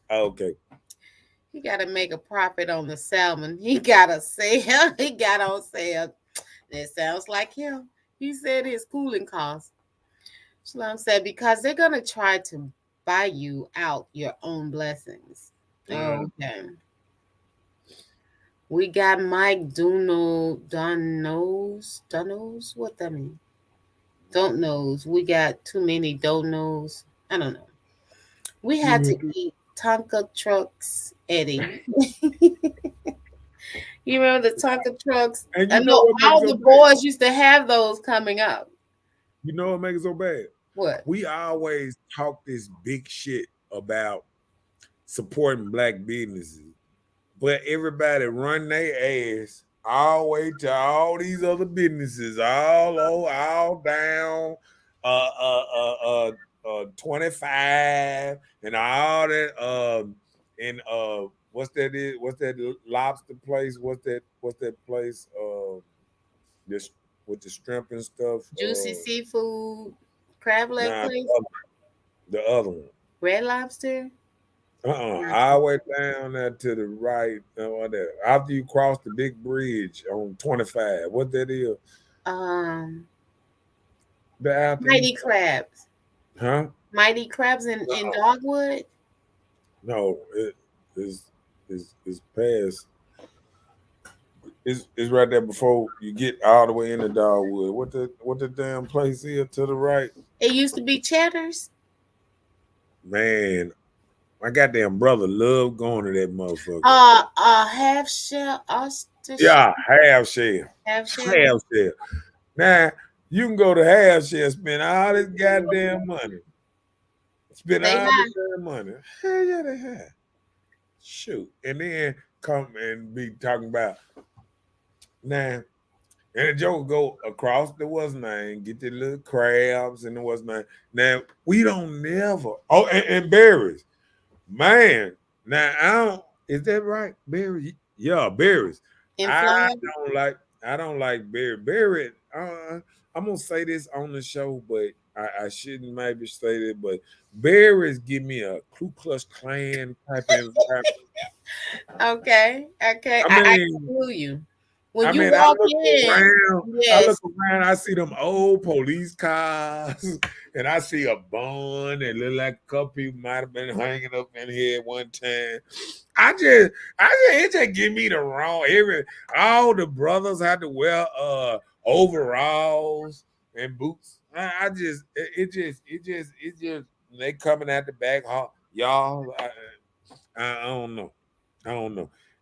Okay. He got to make a profit on the salmon. He got to sell. He got on sale. It sounds like him. He said his cooling costs. Shalom said, because they're going to try to buy you out your own blessings. Okay. We got Mike Donos. What that mean? Don't knows. We got too many don't knows. I don't know. We had to eat Tonka trucks, Eddie. You remember the Tonka trucks? And I know all the boys used to have those coming up. You know what makes it so bad? What? We always talk this big shit about supporting black businesses, but everybody run their ass all the way to all these other businesses, all down 25 and all that and what's that lobster place? What's that place this with the shrimp and stuff? Juicy seafood, crab leg place? The other one. Red Lobster? All the way down there to the right. After you cross the big bridge on 25. What that is? Mighty Crabs. Huh? Mighty Crabs in Dogwood? No, it's past. It's right there before you get all the way into Dogwood. What the damn place is to the right? It used to be Cheddar's. Man, my goddamn brother loved going to that motherfucker. Half shell. Yeah, half shell. Half shell. Half shell. Now you can go to half shell, spend all this goddamn money. Spend all this damn money. Hell yeah, they have. Shoot, and then come and be talking about now. And the joke go across the what's name, get the little crabs and the what's name. Now we don't never. Oh, and berries, man. Now I don't. Is that right? Berries, yeah, berries. I don't like berry. Berry. I'm gonna say this on the show, but I shouldn't maybe say it. But berries give me a Ku Klux Klan type of. Okay. I feel you. When you I walk in, I look around, I see them old police cars, and I see a bun and look like a couple people might have been hanging up in here at one time. It just give me the wrong. All the brothers had to wear overalls and boots. It just they coming at the back, y'all. I don't know.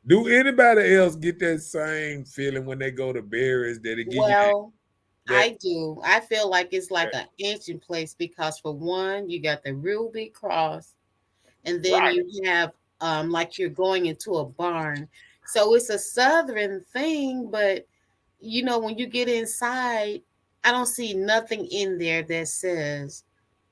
Do anybody else get that same feeling when they go to berries that it gives you? I do. I feel like it's like an ancient place because for one, you got the real big cross, and then you have like you're going into a barn. So it's a southern thing, but you know, when you get inside, I don't see nothing in there that says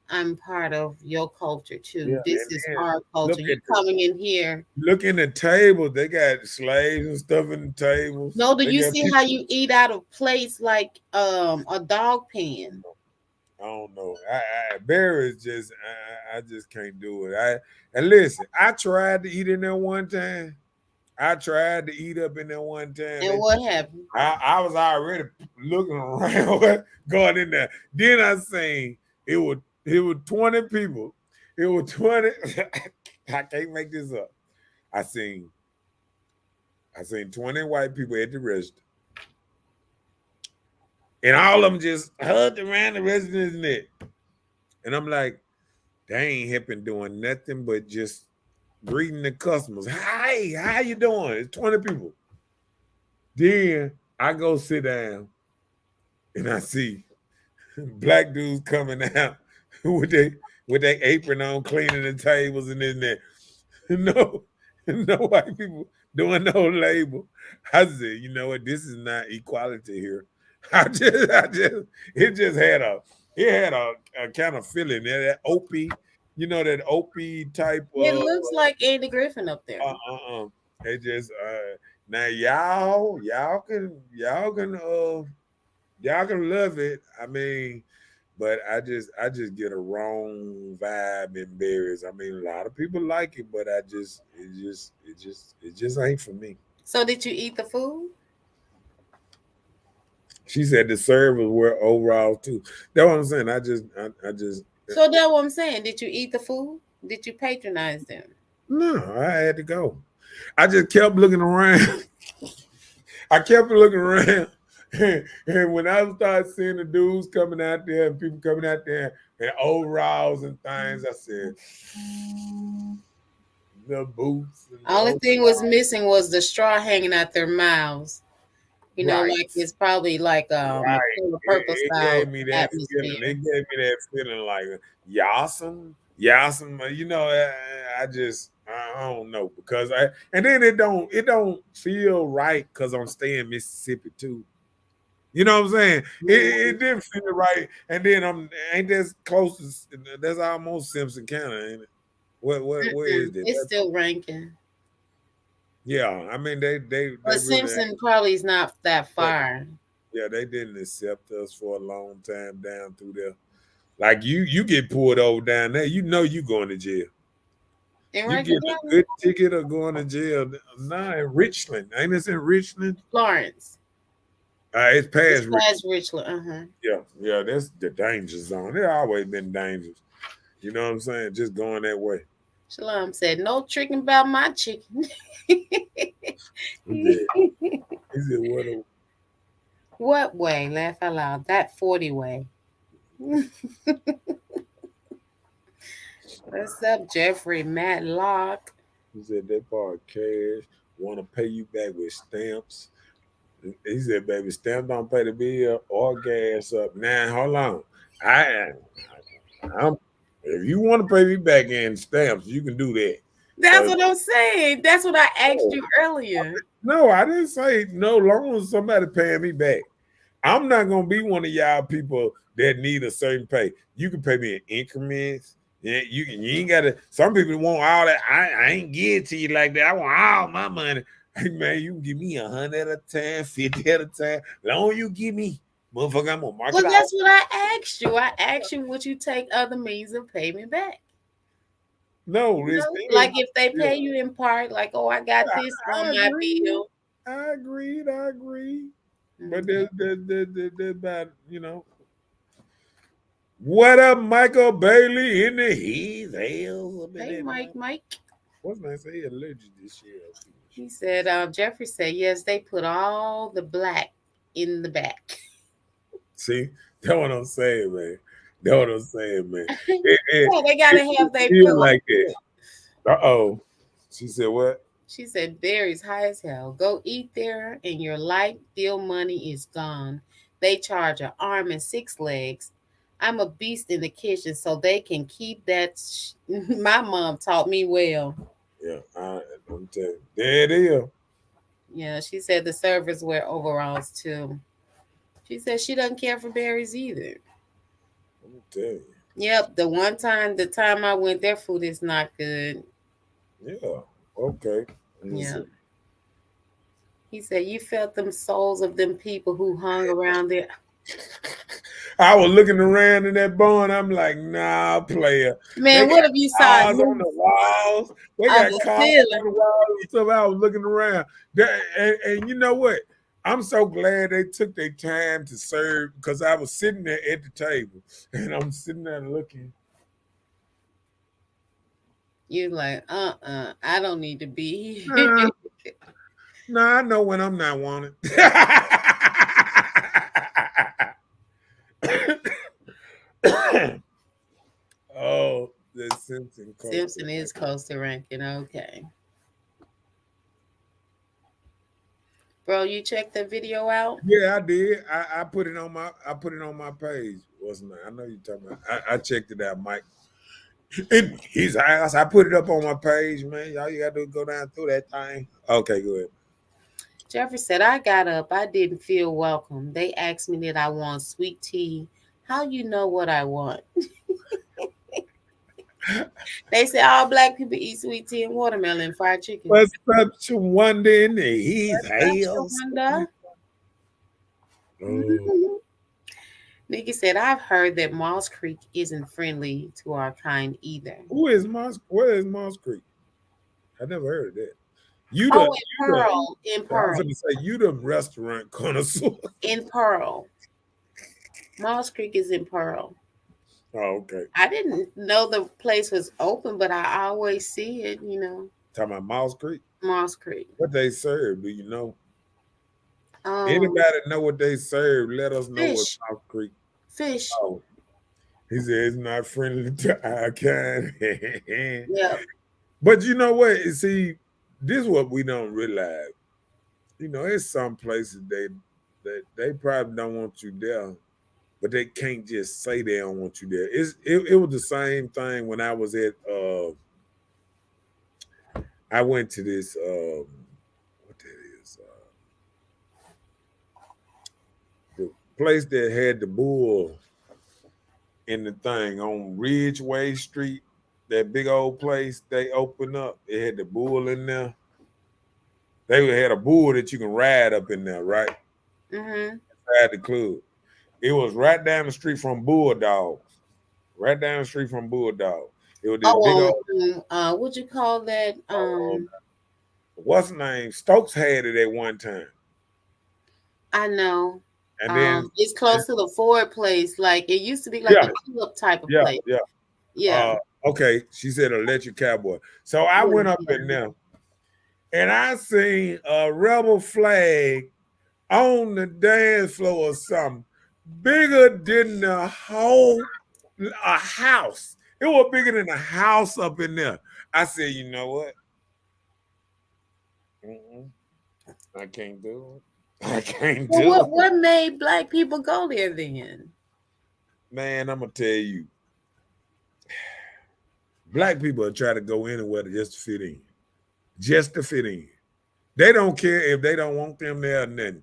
I'm part of your culture too. Yeah, this is our culture. You're coming in here. Look in the table. They got slaves and stuff in the tables. No, do you see how you eat out of plates like a dog pan? I don't know. Berries just I just can't do it. And listen, I tried to eat in there one time. And what happened? I was already looking around going in there. Then I seen it was 20 people. It was 20. I can't make this up. I seen 20 white people at the register. And all of them just hugged around the resident's neck. And I'm like, they ain't helping doing nothing but just greeting the customers. Hi, how you doing? It's 20 people. Then I go sit down and I see black dudes coming out with their apron on, cleaning the tables and in there. No white people doing no label. I said, you know what? This is not equality here. It had a kind of feeling there, that Opie, that Opie type. It looks like Andy Griffin up there. It just now y'all can love it. I mean, But I just get a wrong vibe in berries. I mean, a lot of people like it, but it just ain't for me. So did you eat the food? She said the servers wear overalls too. That's what I'm saying. I just. So that's what I'm saying. Did you eat the food? Did you patronize them? No, I had to go. I just kept looking around. I kept looking around. And when I started seeing the dudes coming out there and people coming out there and overalls and things, I said, the boots. And Only thing was missing was the straw hanging out their mouths. You know, right. like it's probably like Right. purple It style gave me that feeling. atmosphere. It gave me that feeling like Yasin. You know, I don't know because and then it don't feel right because I'm staying in Mississippi too. You know what I'm saying? It didn't feel right, and then ain't that close to that's almost Simpson County, ain't it? Where is it? It's still ranking. Yeah, I mean they But Simpson probably is not that far. Yeah, they didn't accept us for a long time down through there. Like you get pulled over down there, you know you going to jail. You get a good ticket of going to jail. Nah, in Richland. Ain't this in Richland? Florence. It's past Richland. Yeah, that's the danger zone. There always been dangers. You know what I'm saying? Just going that way. Shalom said, no tricking about my chicken. He said, what way? Laugh out loud. That 40 way. What's up, Jeffrey Matlock? He said they borrow cash, want to pay you back with stamps. He said, baby, stamps don't pay the bill or gas up. Now, hold on. If you want to pay me back in stamps, you can do that. That's what I'm saying. That's what I asked you earlier. No, I didn't say no long as somebody paying me back. I'm not going to be one of y'all people that need a certain pay. You can pay me in increments. Yeah, you ain't got to. Some people want all that. I ain't give it to you like that. I want all my money. Hey, man, you can give me 100 at a time, 50 at a time. Long you give me, motherfucker, I'm going to mark it out. Well, that's what I asked you. I asked you, would you take other means of pay me back? No, like if they pay you in part, like, oh, I got this on my bill. I agreed. Mm-hmm. But there's about, you know. What up, Michael Bailey in the heat? Hey, Mike. What's my say? Allergic this year. He said, Jeffrey said, yes, they put all the black in the back. See, that's what I'm saying, man. They gotta have their feel like that. Uh-oh. She said what? She said berries high as hell. Go eat there and your light bill money is gone. They charge an arm and 6 legs. I'm a beast in the kitchen, so they can keep that. My mom taught me well. Yeah, I'm telling you. There it is. Yeah, she said the servers wear overalls too. She said she doesn't care for berries either. I'm telling you. Yep, the time I went, their food is not good. Yeah, okay. Yeah. He said, you felt them souls of them people who hung around there. I was looking around in that barn. I'm like, nah, player. Man, what have you saw? On the walls. They got cars on the walls and stuff. I was looking around. And you know what? I'm so glad they took their time to serve because I was sitting there at the table and I'm sitting there looking. You're like, I don't need to be here. Nah, I know when I'm not wanted. Oh, the Simpson. Simpson is close to ranking. Okay. Bro, you checked the video out? Yeah, I did. I put it on my page. Wasn't I know you talking about. I checked it out, Mike. In his house. I put it up on my page, man. All you gotta do is go down through that thing. Okay, go ahead. Jeffrey said, I got up. I didn't feel welcome. They asked me that I want sweet tea. How you know what I want? They say all black people eat sweet tea and watermelon fried chicken. What's up to Wonder in the house? Nikki said, I've heard that Moss Creek isn't friendly to our kind either. Where is Moss Creek? I never heard of that. Oh, in I was Pearl. gonna say you the restaurant connoisseur. In Pearl. Moss Creek is in Pearl. Oh, okay. I didn't know the place was open, but I always see it, Talking about Moss Creek. Moss Creek. What they serve? Do you know? Um, Anybody know what they serve? Let us know what fish. Moss Creek. Fish. Oh, he said it's not friendly to our kind. Yeah. But you know what? See, this is what we don't realize. It's some places they probably don't want you there, but they can't just say they don't want you there. It was the same thing when I was at I went to this what that is the place that had the bull in the thing on Ridgeway Street, that big old place they opened up. It had the bull in there. They had a bull that you can ride up in there, right? Mm-hmm. Inside the club. It was right down the street from Bulldogs. Right down the street from Bulldog. It was this big old. What'd you call that? What's the name? Stokes had it at one time. I know. And then it's close to the Ford place. Like it used to be like a club type of place. Yeah. Okay. She said electric cowboy. So I went up in there and I seen a rebel flag on the dance floor or something bigger than the whole a house. It was bigger than a house up in there. I said, you know what? I can't do it. I can't do it. What made black people go there then? Man, I'm gonna tell you, black people are trying to go anywhere just to fit in. Just to fit in. They don't care if they don't want them there or nothing.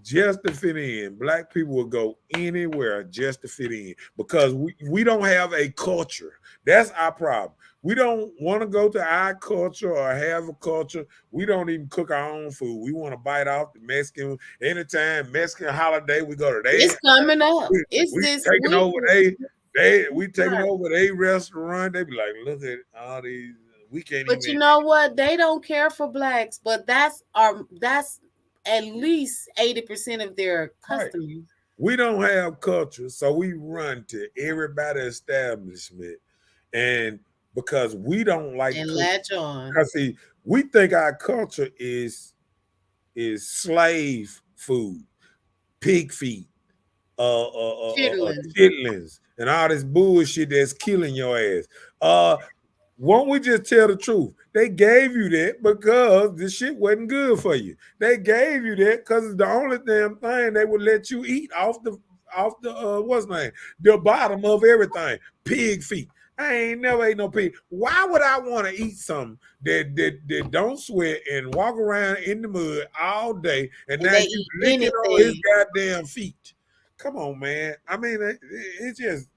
Just to fit in. Black people will go anywhere just to fit in because we don't have a culture. That's our problem. We don't want to go to our culture or have a culture. We don't even cook our own food. We want to bite off the Mexican. Anytime Mexican holiday, we go to their. It's coming up. We taking over we taking over their restaurant. They be like, look at all these. We can't. But you know what? They don't care for blacks. But that's at least 80% of their customers. Right. We don't have culture, so we run to everybody's establishment, and because we don't like and latch on. Because see, we think our culture is slave food, pig feet, chitlins, and all this bullshit that's killing your ass. Won't we just tell the truth? They gave you that because the shit wasn't good for you. They gave you that because it's the only damn thing they would let you eat off the what's name? The bottom of everything. Pig feet. I ain't never ate no pig. Why would I want to eat something that don't sweat and walk around in the mud all day and now you licking on his goddamn feet? Come on, man. I mean, it's just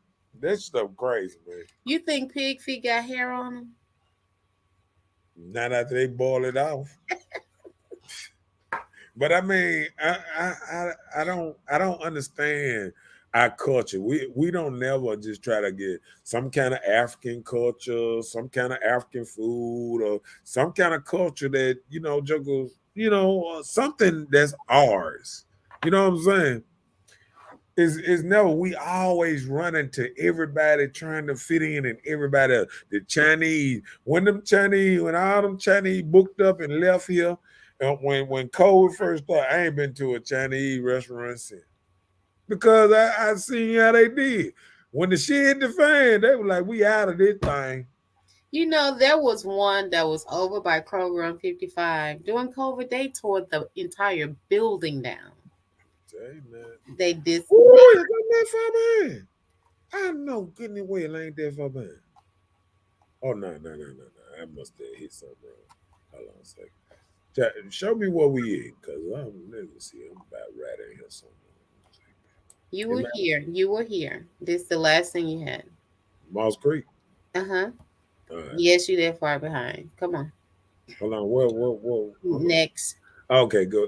that stuff crazy, man. You think pig feet got hair on them? Not after they boil it off. But I mean, I don't understand our culture. We don't never just try to get some kind of African culture, some kind of African food, or some kind of culture that juggles, something that's ours. You know what I'm saying? Is never. We always run into everybody trying to fit in, and everybody else. The Chinese, when all them Chinese booked up and left here, when COVID first started, I ain't been to a Chinese restaurant since because I seen how they did. When the shit hit the fan, they were like, "We out of this thing." There was one that was over by Kroger on 55 during COVID. They tore the entire building down. They did. Ooh, it ain't that far behind. I know good and well ain't that far behind. Oh no. I must have hit something wrong. Hold on a second. Show me where we in, because let me see. I'm about right in here somewhere. You were here. This is the last thing you had. Moss Creek. Uh-huh. Right. Yes, you're that far behind. Come on. Hold on. Whoa. Next. Okay, go.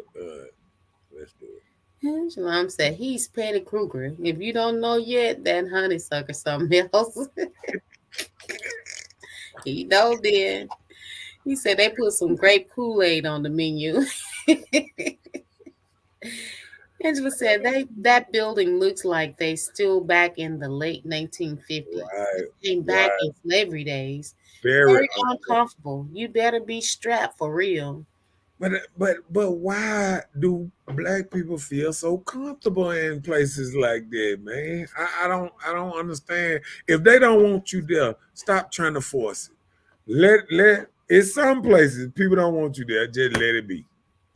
Let's do it. Shalom said he's Patty Kruger. If you don't know yet, that honeysucker something else. He know then. He said they put some grape Kool-Aid on the menu. Angela said that building looks like they still back in the late 1950s. Right, Came back right. in slavery days. Very Very uncomfortable. You better be strapped for real. But why do black people feel so comfortable in places like that, man? I don't understand. If they don't want you there, stop trying to force it. Let in some places people don't want you there, just let it be.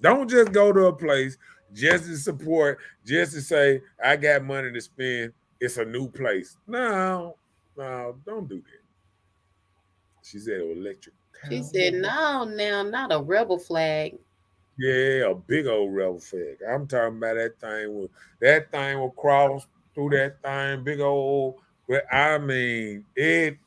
Don't just go to a place just to support, just to say, I got money to spend. It's a new place. No, don't do that. She said electric. She said, no, now, not a rebel flag. Yeah, a big old rebel flag. I'm talking about that thing will cross through that thing, big old. But I mean, it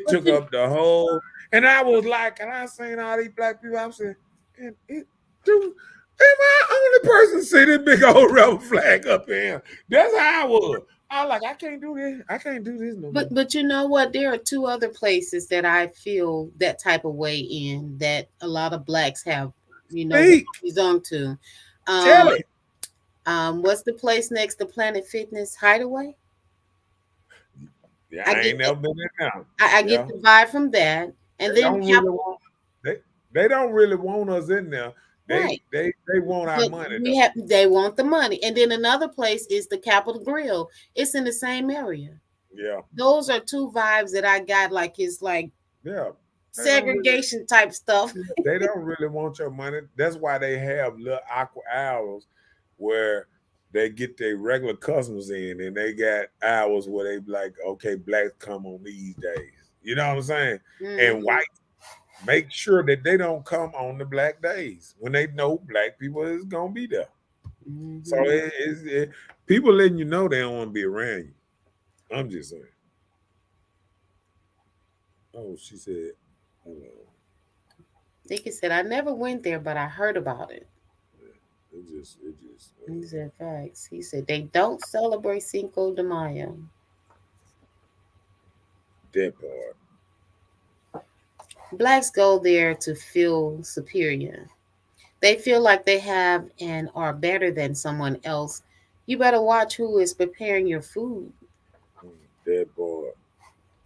took up the whole. And I was like, and I seen all these black people. I'm saying, and dude, am I the only person see this big old rebel flag up here? That's how I was. I was like, I can't do this. I can't do this no more. But you know what? There are two other places that I feel that type of way in that a lot of blacks have, he's on to. Tell it. What's the place next to Planet Fitness? Hideaway? Yeah, I ain't never been in there. I get the vibe from that. And they then they don't really want us in there. Right. They want our money. They want the money. And then another place is the Capitol Grill. It's in the same area. Yeah. Those are two vibes that I got. Like it's like segregation type stuff. They don't really want your money. That's why they have little aqua hours where they get their regular customers in, and they got hours where they be like, okay, blacks come on these days. You know what I'm saying? Mm-hmm. And white make sure that they don't come on the black days when they know black people is gonna be there. Mm-hmm. So people letting you know they don't want to be around you. I'm just saying. Oh, she said, hello. Dickie said, I never went there, but I heard about it. It just. He said facts. He said they don't celebrate Cinco de Mayo. That part. Blacks go there to feel superior. They feel like they have and are better than someone else. You better watch who is preparing your food. That part.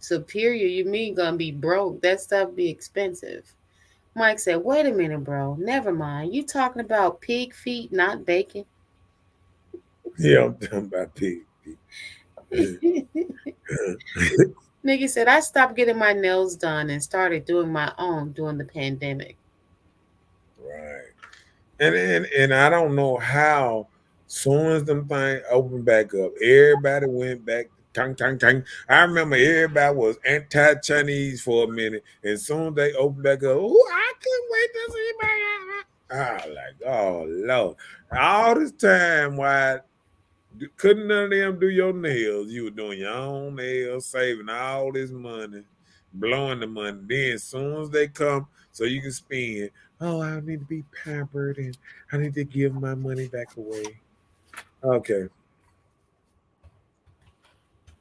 Superior, you mean gonna be broke? That stuff be expensive. Mike said, wait a minute, bro. Never mind. You talking about pig feet, not bacon? Yeah, I'm talking about pig feet. Nigga said, I stopped getting my nails done and started doing my own during the pandemic. Right. And I don't know how, soon as them things opened back up, everybody went back. Tang. I remember everybody was anti-Chinese for a minute, and soon as they opened back up, I couldn't wait to see my. Oh Lord! All this time, why couldn't none of them do your nails? You were doing your own nails, saving all this money, blowing the money. Then, as soon as they come, so you can spend. Oh, I need to be pampered, and I need to give my money back away. Okay.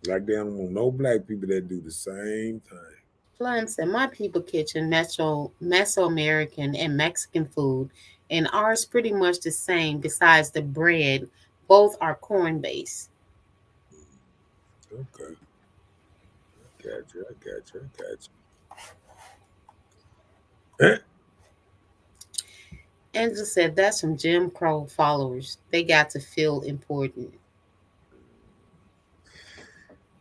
Like they don't want no black people that do the same thing. Flynn said, my people kitchen, Mesoamerican and Mexican food, and ours pretty much the same besides the bread. Both are corn-based. Okay. I got you. Angela said, that's some Jim Crow followers. They got to feel important.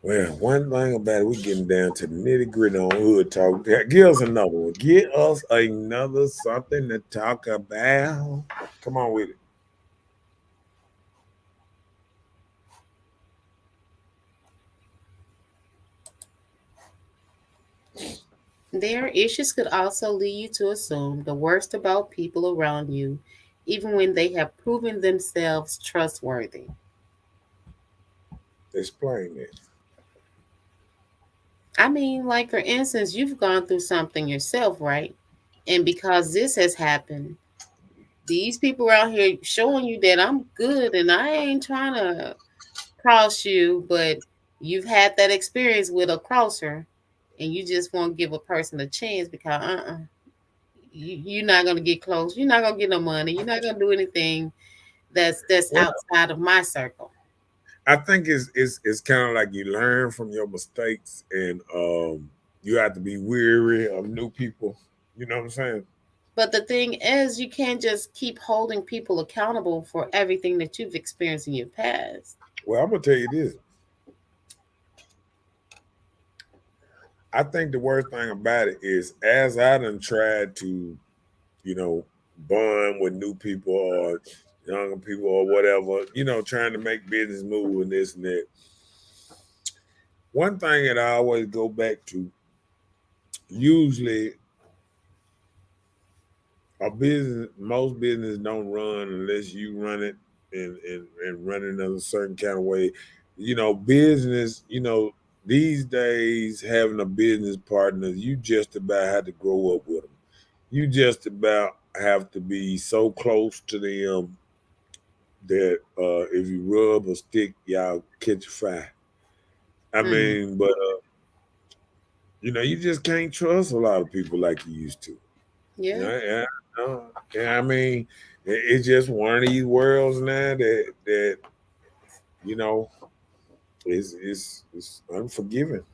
Well, one thing about it, we're getting down to the nitty-gritty on hood talk. Give us another one. Get us another something to talk about. Come on with it. Their issues could also lead you to assume the worst about people around you, even when they have proven themselves trustworthy. Explain it. I mean, like for instance, you've gone through something yourself, right? And because this has happened, these people around here showing you that I'm good and I ain't trying to cross you, but you've had that experience with a crosser and you just won't give a person a chance because you're not gonna get close, you're not gonna get no money, you're not gonna do anything that's Well, outside of my circle. I think it's kind of like you learn from your mistakes, and you have to be weary of new people. You know what I'm saying? But the thing is, you can't just keep holding people accountable for everything that you've experienced in your past. Well, I'm gonna tell you this. I think the worst thing about it is, as I done tried to, you know, bond with new people or younger people or whatever, trying to make business move and this and that. One thing that I always go back to, usually most business don't run unless you run it and run it in a certain kind of way. Business, these days having a business partner, you just about have to grow up with them. You just about have to be so close to them that if you rub a stick, y'all catch a fire. I mean, but you just can't trust a lot of people like you used to. Yeah. I mean, it's just one of these worlds now that you know is unforgiving.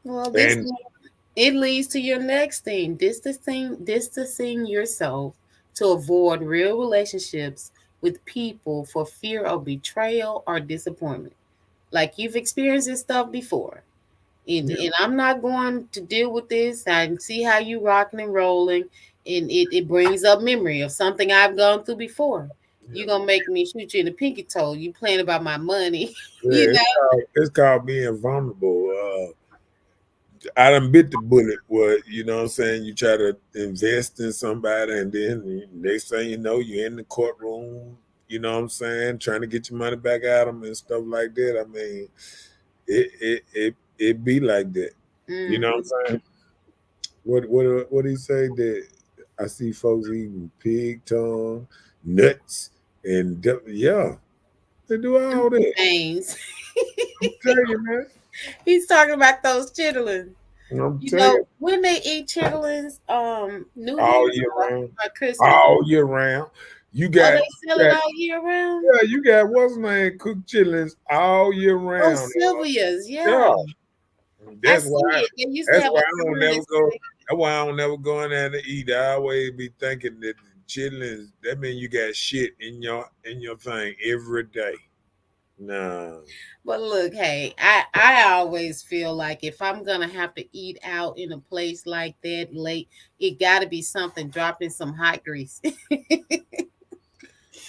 Well, And it leads to your next thing, distancing yourself to avoid real relationships with people for fear of betrayal or disappointment. Like you've experienced this stuff before. And I'm not going to deal with this. I can see how you rocking and rolling, and it brings up memory of something I've gone through before. You're gonna make me shoot you in the pinky toe. You playing about my money, you know. it's called being vulnerable. I done bit the bullet where, what I'm saying, you try to invest in somebody and then next thing you know, you're in the courtroom, what I'm saying, trying to get your money back out of them and stuff like that. I mean, it be like that. You know what I'm saying? What do you say that I see folks eating pig tongue, nuts, and yeah, they do all that. Veins. I'm telling you, man. He's talking about those chitlins. I'm telling you. When they eat chitlins, New All Year's year round. or Christmas. All year round. You Oh, got they sell it all year round? yeah, you got what's name cooked chitlins all year Oh, round. Sylvia's, yeah. That's I why see it. They used to that's have why a I don't sign never that go. said- That's why I don't never go in there to eat. I always be thinking that the chitlins, that means you got shit in your thing every day. Nah. But look, hey, I always feel like if I'm gonna have to eat out in a place like that late, it got to be something dropping some hot grease.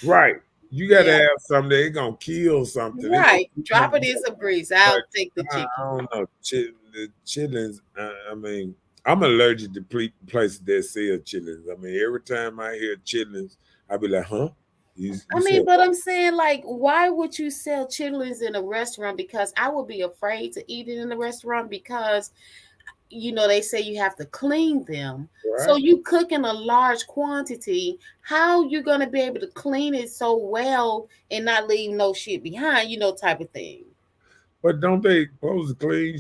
Right. You got to Yeah, have something that's gonna kill something. right. Drop it in some grease. I'll But take the chicken. I don't know. The chitlins. I mean, I'm allergic to places that sell chitlins. I mean, every time I hear chitlins, I be like, "Huh? You I mean, said but what?" I'm saying, like, why would you sell chitlins in a restaurant? Because I would be afraid to eat it in the restaurant because they say you have to clean them. So Right. you cook in a large quantity. How you gonna be able to clean it so well and not leave no shit behind, type of thing. But don't they supposed to clean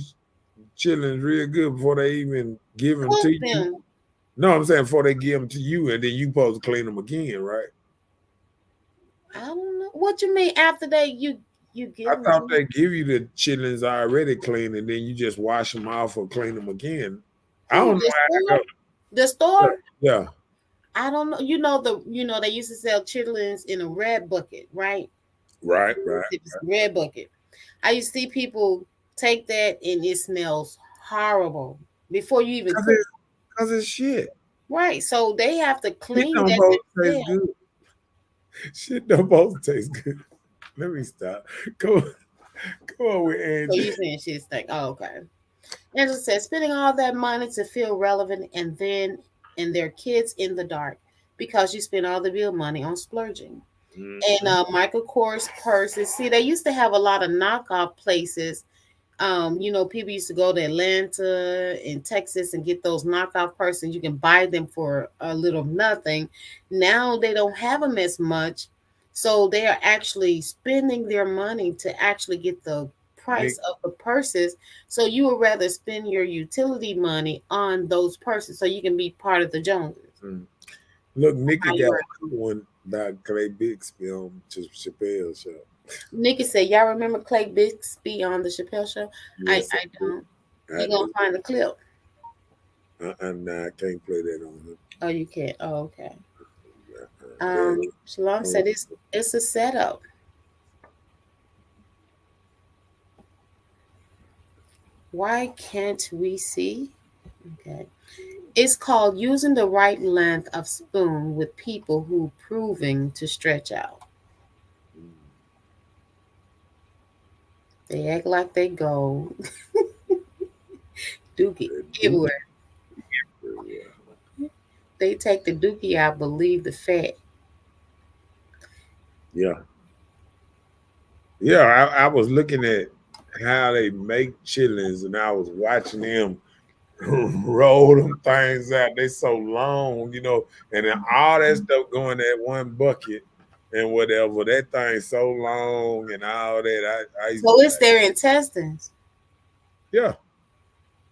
chitlins real good before they even give them Cook to you? them. No, I'm saying before they give them to you, and then you supposed to clean them again, right? I don't know. What you mean after that you give I them thought to they give you the chitlins already clean, and then you just wash them off or clean them again. I who? don't know The how store? to The go. store? Yeah. I don't know. They used to sell chitlins in a red bucket, right? Right. It's a red bucket. I used to see people take that and it smells horrible before you even cook. Because it's shit. Right. So they have to Shit clean don't that both taste themselves. good. Shit don't both taste good. Let me stop. Come on with So Angie. you saying shit stink. Oh, okay. Angela said, spending all that money to feel relevant and their kids in the dark because you spend all the bill money on splurging. And Michael Kors purses. See, they used to have a lot of knockoff places. People used to go to Atlanta and Texas and get those knockoff persons. You can buy them for a little nothing. Now they don't have them as much, so they are actually spending their money to actually get the price of the purses. So you would rather spend your utility money on those purses so you can be part of the Joneses. Look, Nikki got one about Clay Bixby on Chappelle show. Nikki said, "Y'all remember Clay Bixby on the Chappelle show?" Yes, I don't. You gonna find the clip? Nah, I can't play that on him. Oh, you can't. Oh, okay. Shalom said it's a setup. Why can't we see? Okay. It's called using the right length of spoon with people who proving to stretch out. They act like they go dookie everywhere. They take the dookie out, but leave the fat. Yeah. Yeah, I was looking at how they make chitlins, and I was watching them roll them things out. They so long, and then all that stuff going in one bucket and whatever. That thing so long and all that. So it's their intestines. Yeah.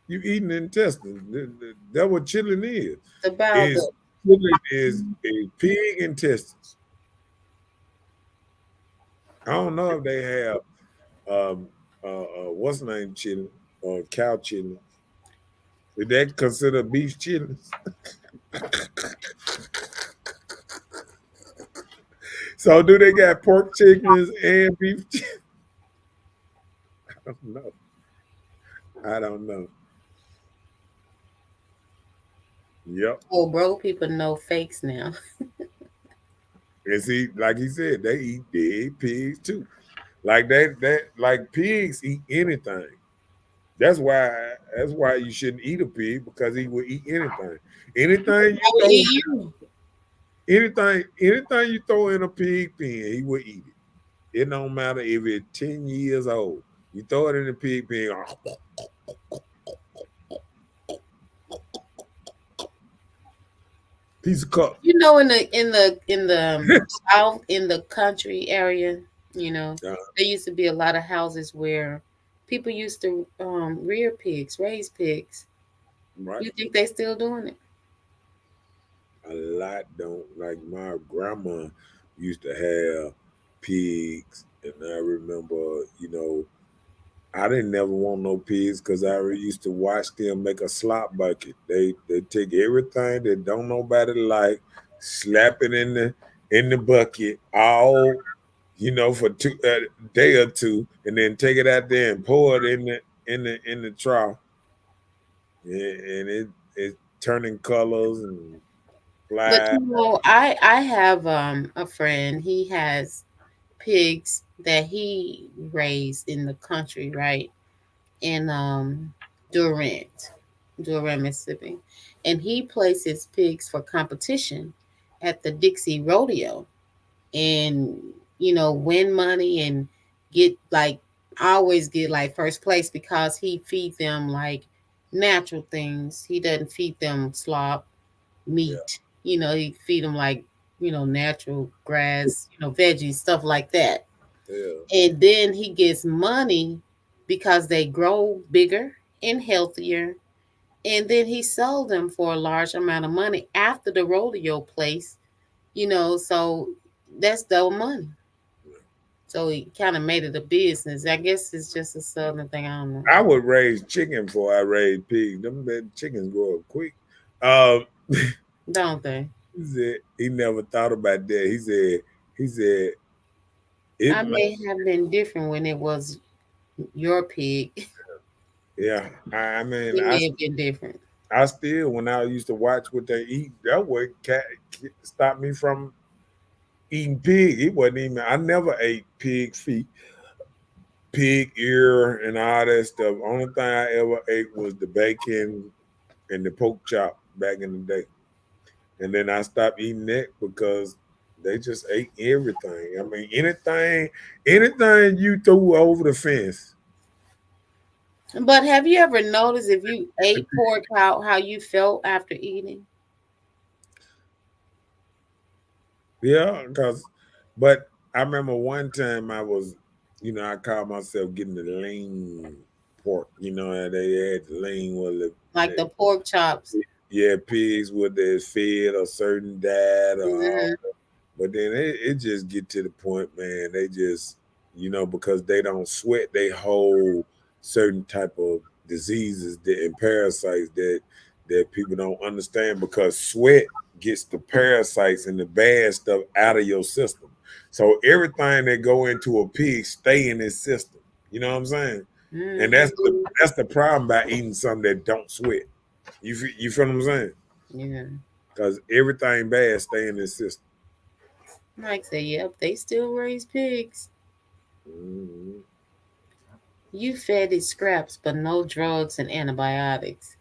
You eating intestines. That's what chitlin is. Chitlin is a pig intestines. I don't know if they have what's the name chitlin or cow chitlin. Is that considered beef chitlins? So do they got pork chitlins and beef chitlins? I don't know. Yep. Oh, bro, people know fakes now. And see, like he said, they eat dead pigs too. Like like pigs eat anything. That's why you shouldn't eat a pig, because he will eat anything. Anything you throw in a pig pen, he will eat it. It don't matter if it's 10 years old. You throw it in the pig pen. Piece of cup. In the south, in the country area, there used to be a lot of houses where people used to rear pigs, raise pigs. Right. You think they still doing it? A lot don't. Like my grandma used to have pigs, and I remember, I didn't never want no pigs because I used to watch them make a slop bucket. They take everything that don't nobody like, slap it in the bucket, all for a day or two, and then take it out there and pour it in the trough, and it turning colors and fly. But I have a friend. He has pigs that he raised in the country, right? In Durant, Mississippi. And he places pigs for competition at the Dixie Rodeo and, win money and get always get like first place because he feed them like natural things. He doesn't feed them slop, meat. Yeah. He feed them like, natural grass, veggies, stuff like that. Yeah. And then he gets money because they grow bigger and healthier. And then he sold them for a large amount of money after the rodeo place, so that's double money. So he kind of made it a business. I guess it's just a southern thing. I don't know. I would raise chicken before I raise pigs. Them chickens grow up quick. Don't they? He said he never thought about that. He said I may have been different when it was your pig. Yeah, I mean, it may have been different. I still, when I used to watch what they eat, that would stop me from eating pig. It wasn't even. I never ate pig feet, pig ear, and all that stuff. Only thing I ever ate was the bacon and the pork chop back in the day. And then I stopped eating that because they just ate everything. I mean, anything you threw over the fence, But have you ever noticed if you ate pork, how you felt after eating? Yeah, but I remember one time I was, I called myself getting the lean pork. And they had the lean Like the pork chops. yeah, pigs with their fed a certain diet or all. Hmm. But then it just get to the point, man. They just, because they don't sweat, they hold certain type of diseases and parasites that people don't understand because sweat gets the parasites and the bad stuff out of your system. So everything that go into a pig stay in his system. You know what I'm saying? And Hmm. that's the problem by eating something that don't sweat. You feel what I'm saying? Yeah. Because everything bad stay in his system. Mike said, yep, they still raise pigs. Mm-hmm. You fed it scraps, but no drugs and antibiotics.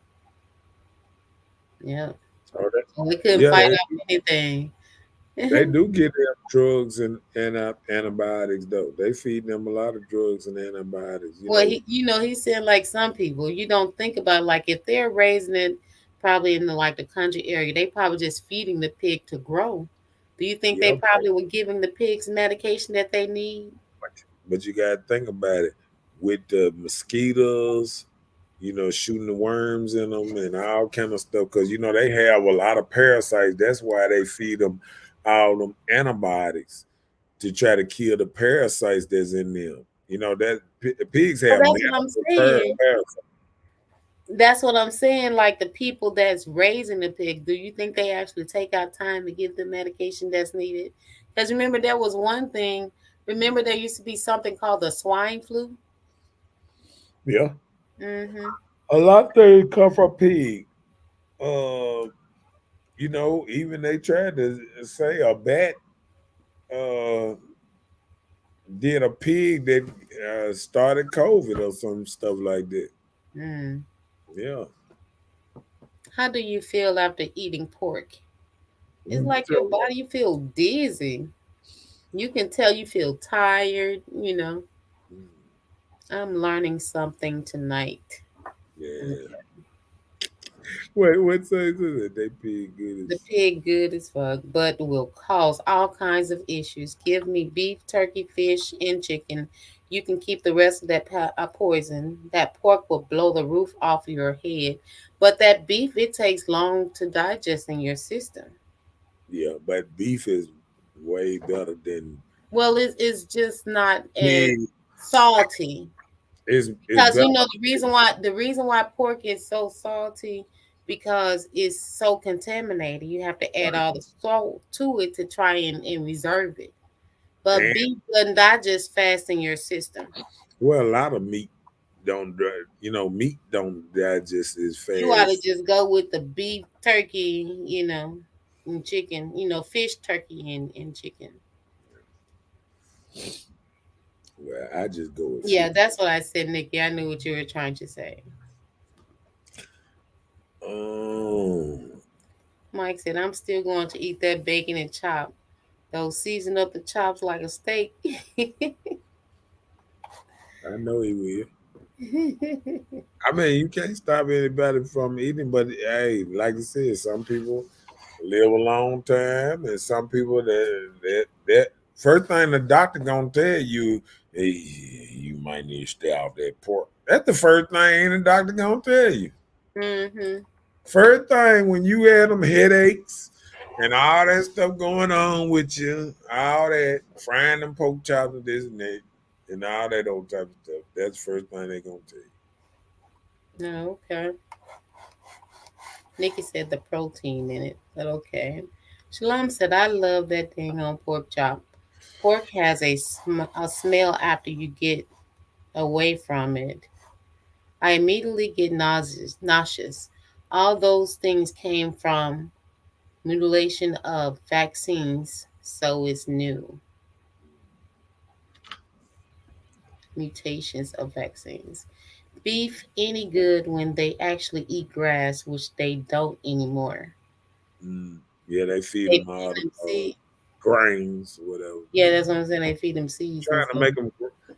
Yep. So that, So we couldn't yeah, fight off anything. they do give them drugs and antibiotics though. They feed them a lot of drugs and antibiotics. Well, he said like some people, you don't think about like if they're raising it probably in the country area, they probably just feeding the pig to grow. Do you think they Yeah, probably were giving the pigs medication that they need? but you gotta think about it with the mosquitoes. Shooting the worms in them and all kind of stuff because they have a lot of parasites. That's why they feed them all them antibiotics to try to kill the parasites that's in them. That pigs Well, have that's what I'm many saying. parasites. That's what I'm saying. Like the people that's raising the pig, do you think they actually take out time to give the medication that's needed? Because remember, there was one thing. Remember, there used to be something called the swine flu. Yeah, Mm-hmm. a lot of things come from pig. Uh, even they tried to say a bat uh did a pig that started COVID or some stuff like that. Mm. Yeah. How do you feel after eating pork? It's like your So, body, you feel dizzy. You can tell you feel tired. I'm learning something tonight. yeah. Wait, what size is it? They pig good The as pig good as fuck, but will cause all kinds of issues. Give me beef, turkey, fish, and chicken. You can keep the rest of that poison. That pork will blow the roof off your head. But that beef, it takes long to digest in your system. yeah, but beef is way better than Well, it's just not as pig. salty. It's Because better. the reason why pork is so salty because it's so contaminated. You have to add all the salt to it to try and reserve it. But And beef doesn't digest fast in your system. well, a lot of meat don't. Meat don't digest as You ought to fast. just go with the beef, turkey, and chicken, fish, turkey, and chicken. Well, I just go with Yeah, fish. that's what I said, Nikki. I knew what you were trying to say. Oh, Mike said, I'm still going to eat that bacon and chop. Those season up the chops like a steak. I know he will. I mean, you can't stop anybody from eating, but hey, like I said, some people live a long time, and some people that first thing the doctor gonna tell you, hey, you might need to stay off that pork. That's the first thing the doctor gonna tell you. Hmm. First thing when you had them headaches and all that stuff going on with you, all that frying them pork chops and this and that, and all that old type of stuff. That's the first thing they gonna tell you. No, okay. Nikki said the protein in it, but okay. Shalom said, I love that thing on pork chop. Pork has a smell after you get away from it. I immediately get nauseous. All those things came from mutilation of vaccines, so it's new. Mutations of vaccines. Beef any good when they actually eat grass, which they don't anymore. Mm. Yeah, they feed They them all feed the them seed. grains, whatever, Yeah, that's what I'm saying. They feed them seeds and trying to stuff. make them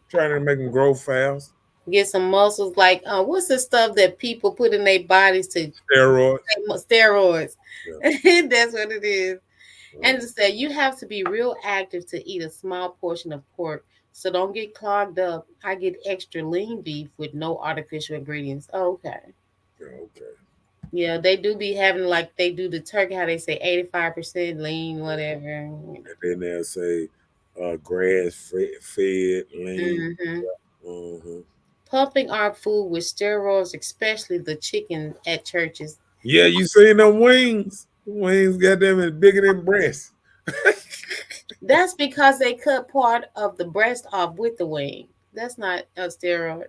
trying to make them grow fast. get some muscles. Like, what's the stuff that people put in their bodies to Steroids. steroids? Yeah. That's what it is. And Uh, to say you have to be real active to eat a small portion of pork. So don't get clogged up. I get extra lean beef with no artificial ingredients. Okay. okay. Yeah, they do be having like they do the turkey, how they say 85% lean, whatever. And then they'll say grass fed, lean. Hmm. Uh-huh. Pumping our food with steroids, especially the chicken at churches. Yeah, you seen them wings? Wings got them as bigger than breasts. That's because they cut part of the breast off with the wing. That's not a steroid.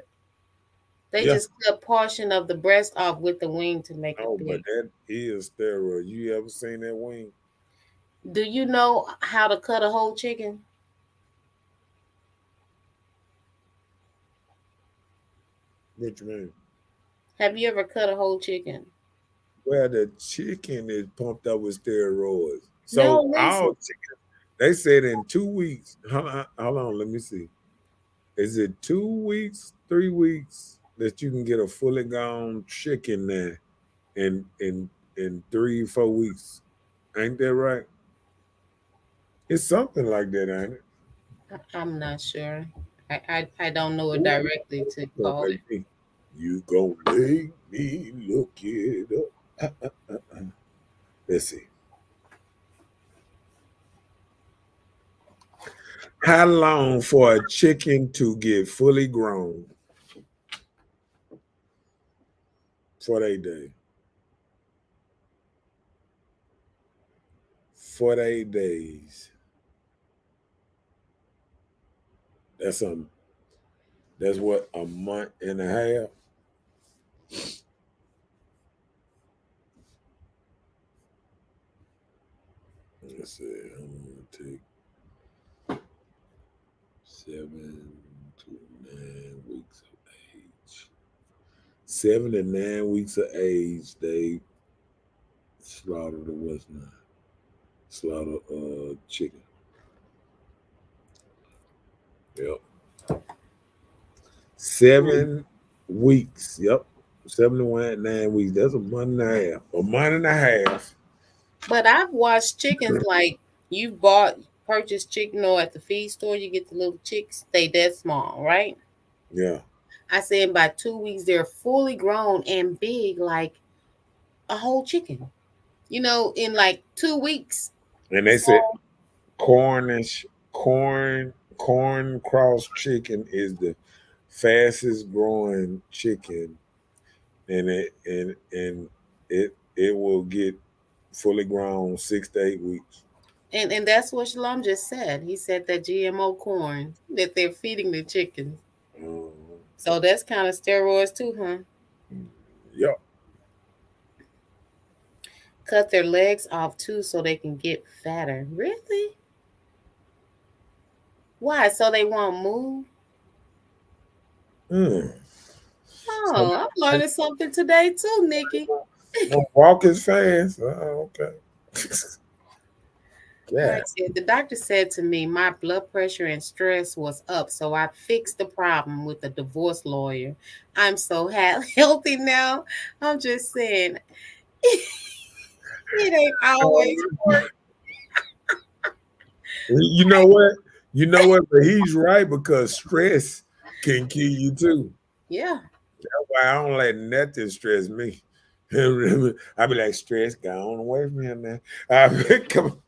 They Yeah. just cut portion of the breast off with the wing to make it Oh, but big. that is steroid. You ever seen that wing? Do you know how to cut a whole chicken? What you mean? Have you ever cut a whole chicken? Well, the chicken is pumped up with steroids. No, So listen. our chicken, they said in 2 weeks. Hold on, let me see. Is it 2 weeks, 3 weeks that you can get a fully grown chicken there in 3, 4 weeks? Ain't that right? It's something like that, ain't it? I'm not sure. I don't know it Ooh, directly to gonna call it. make me. You gonna make me look it up. Let's see. How long for a chicken to get fully grown? 48 days. 48 days. That's that's what, a month and a half. Let's see. I'm gonna take 7 to 9 weeks of age. 7 to 9 weeks of age, they slaughter the what's not slaughter chicken. Yep. 7 weeks. Yep. 7 to 9 weeks. That's a month and a half. A month and a half. But I've watched chickens like you bought purchased chicken or at the feed store, you get the little chicks, they that small, right? Yeah. I said by 2 weeks they're fully grown and big like a whole chicken. In like 2 weeks. And they So said corn cross chicken is the fastest growing chicken, and it will get fully grown 6 to 8 weeks. and that's what Shalom just said. He said that GMO corn that they're feeding the chickens. Um, So that's kind of steroids too, huh? yep. Cut their legs off too so they can get fatter. Really? Why? So they won't move? Mm. So Oh, I'm learning something today too, Nikki. don't walk as fast. Okay. Like Yeah. I said, the doctor said to me my blood pressure and stress was up, so I fixed the problem with a divorce lawyer. I'm so healthy now. I'm just saying, it ain't always work. You know what? You know what? But he's right, because stress can kill you too. Yeah. That's why I don't let nothing stress me. I be like, stress, go on away from him, man. Come,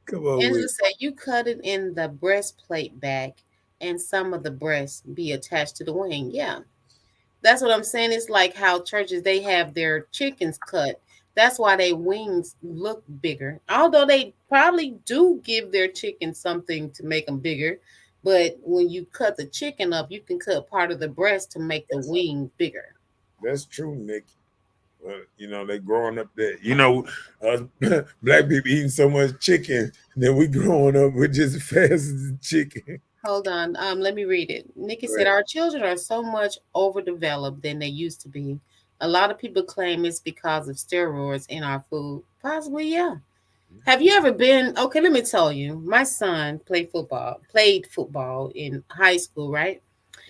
come on Angela with. said you cut it in the breastplate back and some of the breast be attached to the wing. Yeah. That's what I'm saying. It's like how churches they have their chickens cut. That's why their wings look bigger. Although they probably do give their chicken something to make them bigger. But when you cut the chicken up, you can cut part of the breast to make the wing bigger. That's true, Nick. They growing up there. Us black people eating so much chicken that we growing up with just fast as chicken. Hold on. Let me read it. Nikki said Right. our children are so much overdeveloped than they used to be. A lot of people claim it's because of steroids in our food. Possibly, yeah. Have you ever been okay? Let me tell you, my son played football in high school, right?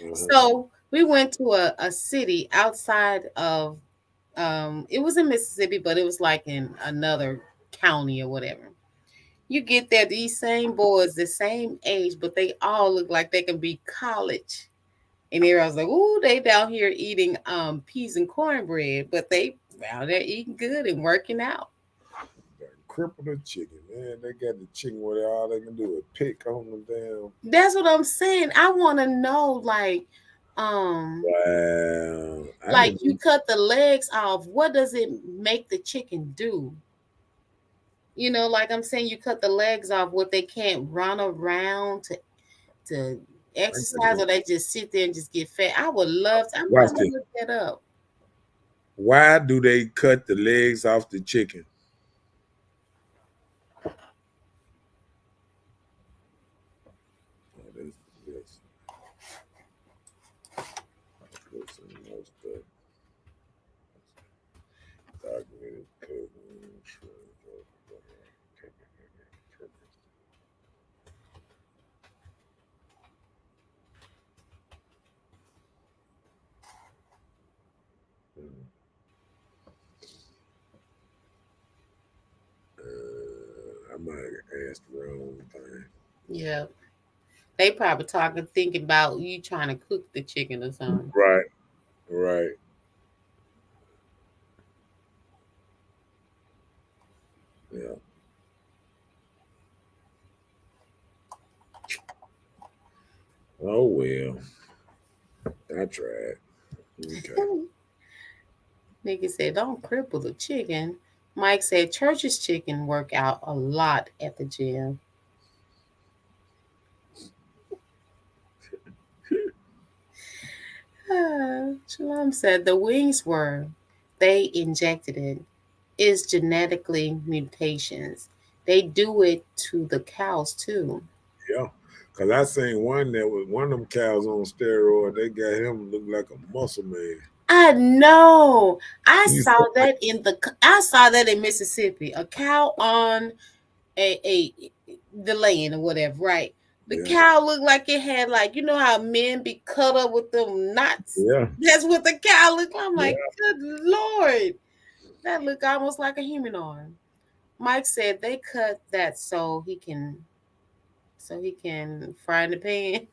Uh-huh. So We went to a city outside of it was in Mississippi, but it was like in another county or whatever. You get there, these same boys, the same age, but they all look like they can be college. And everyone's like, "Ooh, they down here eating peas and cornbread," but they out there eating good and working out. Cripple the chicken, man. They got the chicken where all they can do is pick on them damn. That's what I'm saying. I want to know, like, Wow. like you cut the legs off. What does it make the chicken do? You know, like I'm saying, you cut the legs off. What, they can't run around to exercise, or they just sit there and just get fat? I would love to. I'm gonna look that up. Why do they cut the legs off the chicken? I might have asked the wrong thing. Yeah. They probably thinking about you trying to cook the chicken or something. Right. Right. Yeah. Oh well. I tried. Okay. Nigga said, "Don't cripple the chicken." Mike said, "Church's chicken work out a lot at the gym." Shalom said, "The wings they injected it. Is genetically mutations. They do it to the cows too." Yeah. Cause I seen one that was one of them cows on steroid. They got him look like a muscle man. I know. I saw that in Mississippi. A cow on the land or whatever, right? The cow looked like it had, like, you know how men be cut up with them knots? Yeah. That's what the cow looked like. I'm like, good Lord. That looked almost like a human arm. Mike said they cut that so he can fry in the pan.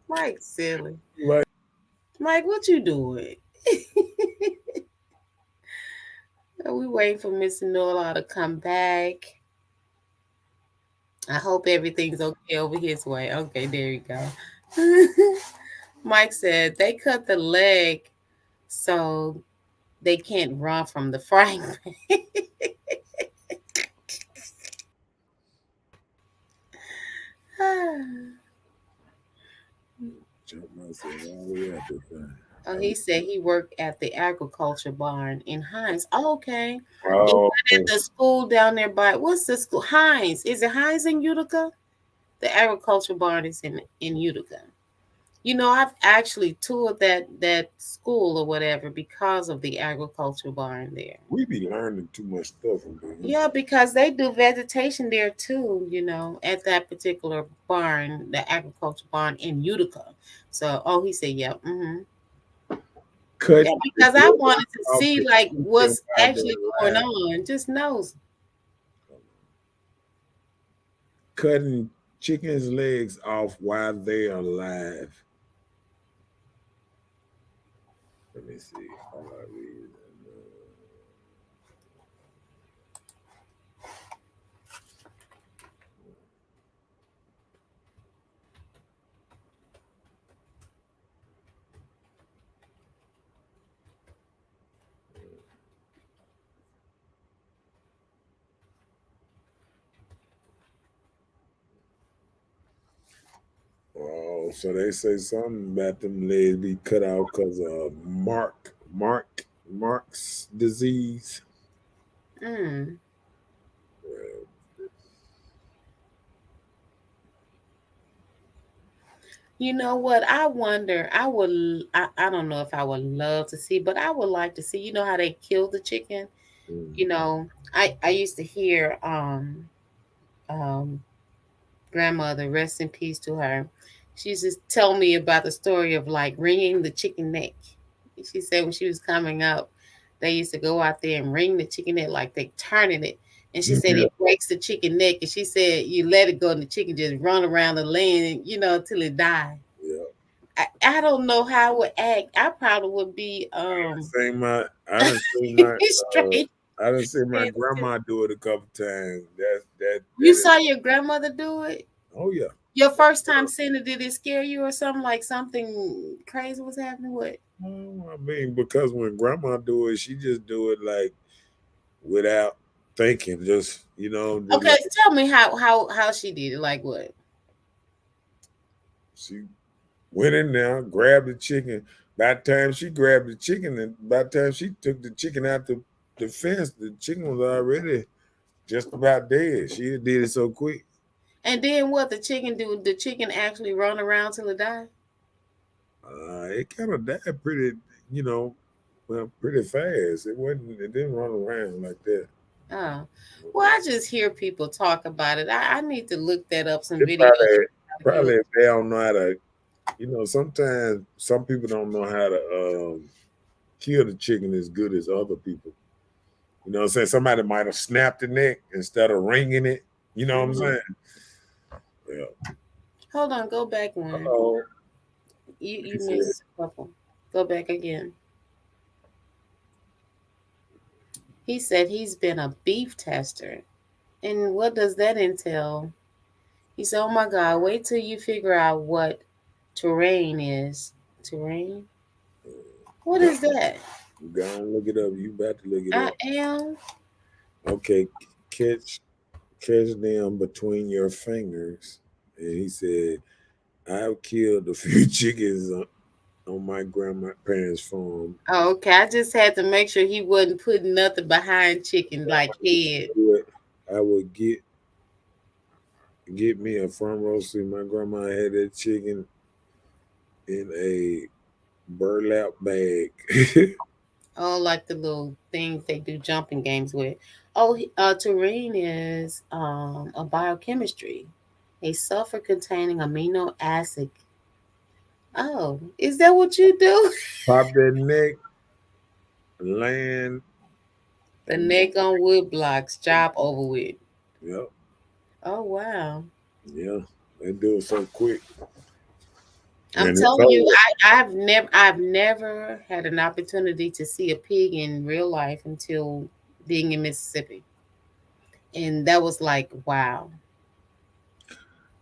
Mike, silly. Right. Mike, what you doing? We waiting for Mr. Nola to come back. I hope everything's okay over his way. Okay, there you go. Mike said they cut the leg so they can't run from the frying pan. Oh, he said he worked at the agriculture barn in Hines. Oh, okay. Oh. At the school down there by, what's the school? Hines. Is it Hines in Utica? The agriculture barn is in Utica. You know, I've actually toured that school or whatever because of the agriculture barn there. We be learning too much stuff from them. Yeah, because they do vegetation there too, you know, at that particular barn, the agriculture barn in Utica. So, he said, yeah, Cut. Yeah, because I wanted to see, like, what's actually going on. Just knows. Cutting chickens' legs off while they are alive. Let me see. Oh, so they say something about them legs be cut out because of Mark's disease. You know what? I wonder. I don't know if I would love to see, but I would like to see. You know how they kill the chicken. You know, I used to hear grandmother, rest in peace to her. she used to tell me about the story of like wringing the chicken neck. She said when she was coming up, they used to go out there and wring the chicken neck like they turning it. And she said it breaks the chicken neck. And she said you let it go and the chicken just run around the land, until it died. Yeah. I don't know how I would act. I probably would be I done straight. seen my grandma do it a couple times. You saw your grandmother do it? Oh yeah. Your first time seeing it, did it scare you or something like something crazy was happening? What? I mean, because when grandma do it, she just do it like without thinking, just Okay, tell me how she did it. Like what? She went in there, grabbed the chicken. By the time she grabbed the chicken, and by the time she took the chicken out the fence, the chicken was already just about dead. She did it so quick. And then what the chicken do? The chicken actually run around till it died? It kind of died pretty, pretty fast. It didn't run around like that. Oh, well, I just hear people talk about it. I need to look that up, some videos. Probably if they don't know how to, sometimes some people don't know how to kill the chicken as good as other people. You know what I'm saying? Somebody might have snapped the neck instead of wringing it. You know what I'm saying? Yeah. Hold on, go back one. Uh-oh. You missed a couple. Go back again. He said he's been a beef tester. And what does that entail? He said, oh my God, wait till you figure out what terrain is. Terrain? What is that? Go and look it up. You about to look it up. I am. Okay, catch them between your fingers. And he said, I've killed a few chickens on my grandparents' farm. Oh, okay. I just had to make sure he wasn't putting nothing behind chicken like head. I would get me a front row seat. My grandma had that chicken in a burlap bag. Oh, like the little things they do jumping games with. Oh, terrain is a biochemistry, a sulfur containing amino acid. Oh, is that what you do? Pop that neck, land. The neck on wood blocks, job over with. Yep. Oh, wow. Yeah, they do it so quick. I'm telling you, I've never had an opportunity to see a pig in real life until being in Mississippi. And that was like, wow.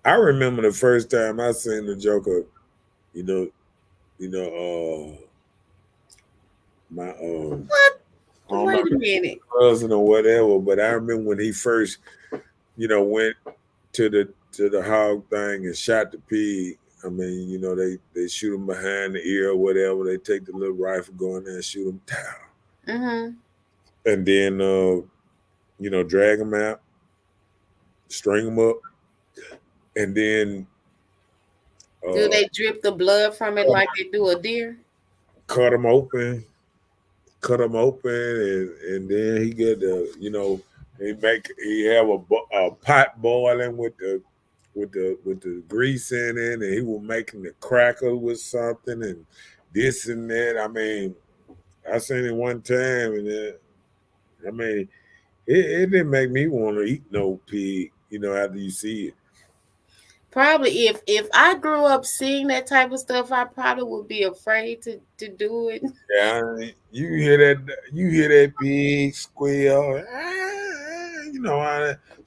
I remember the first time I seen the Joker, my what? Wait a minute. Cousin or whatever, but I remember when he first, went to the hog thing and shot the pig. I mean, they shoot him behind the ear or whatever. They take the little rifle, go in there and shoot him down. Mm-hmm. And then, drag him out, string him up, and then. Do they drip the blood from it like they do a deer? Cut him open, and then he get he have a pot boiling with the grease in it, and he was making the cracker with something and this and that. I mean, I seen it one time, and it didn't make me want to eat no pig. After you see it. Probably if I grew up seeing that type of stuff, I probably would be afraid to do it. Yeah, you hear that pig squeal,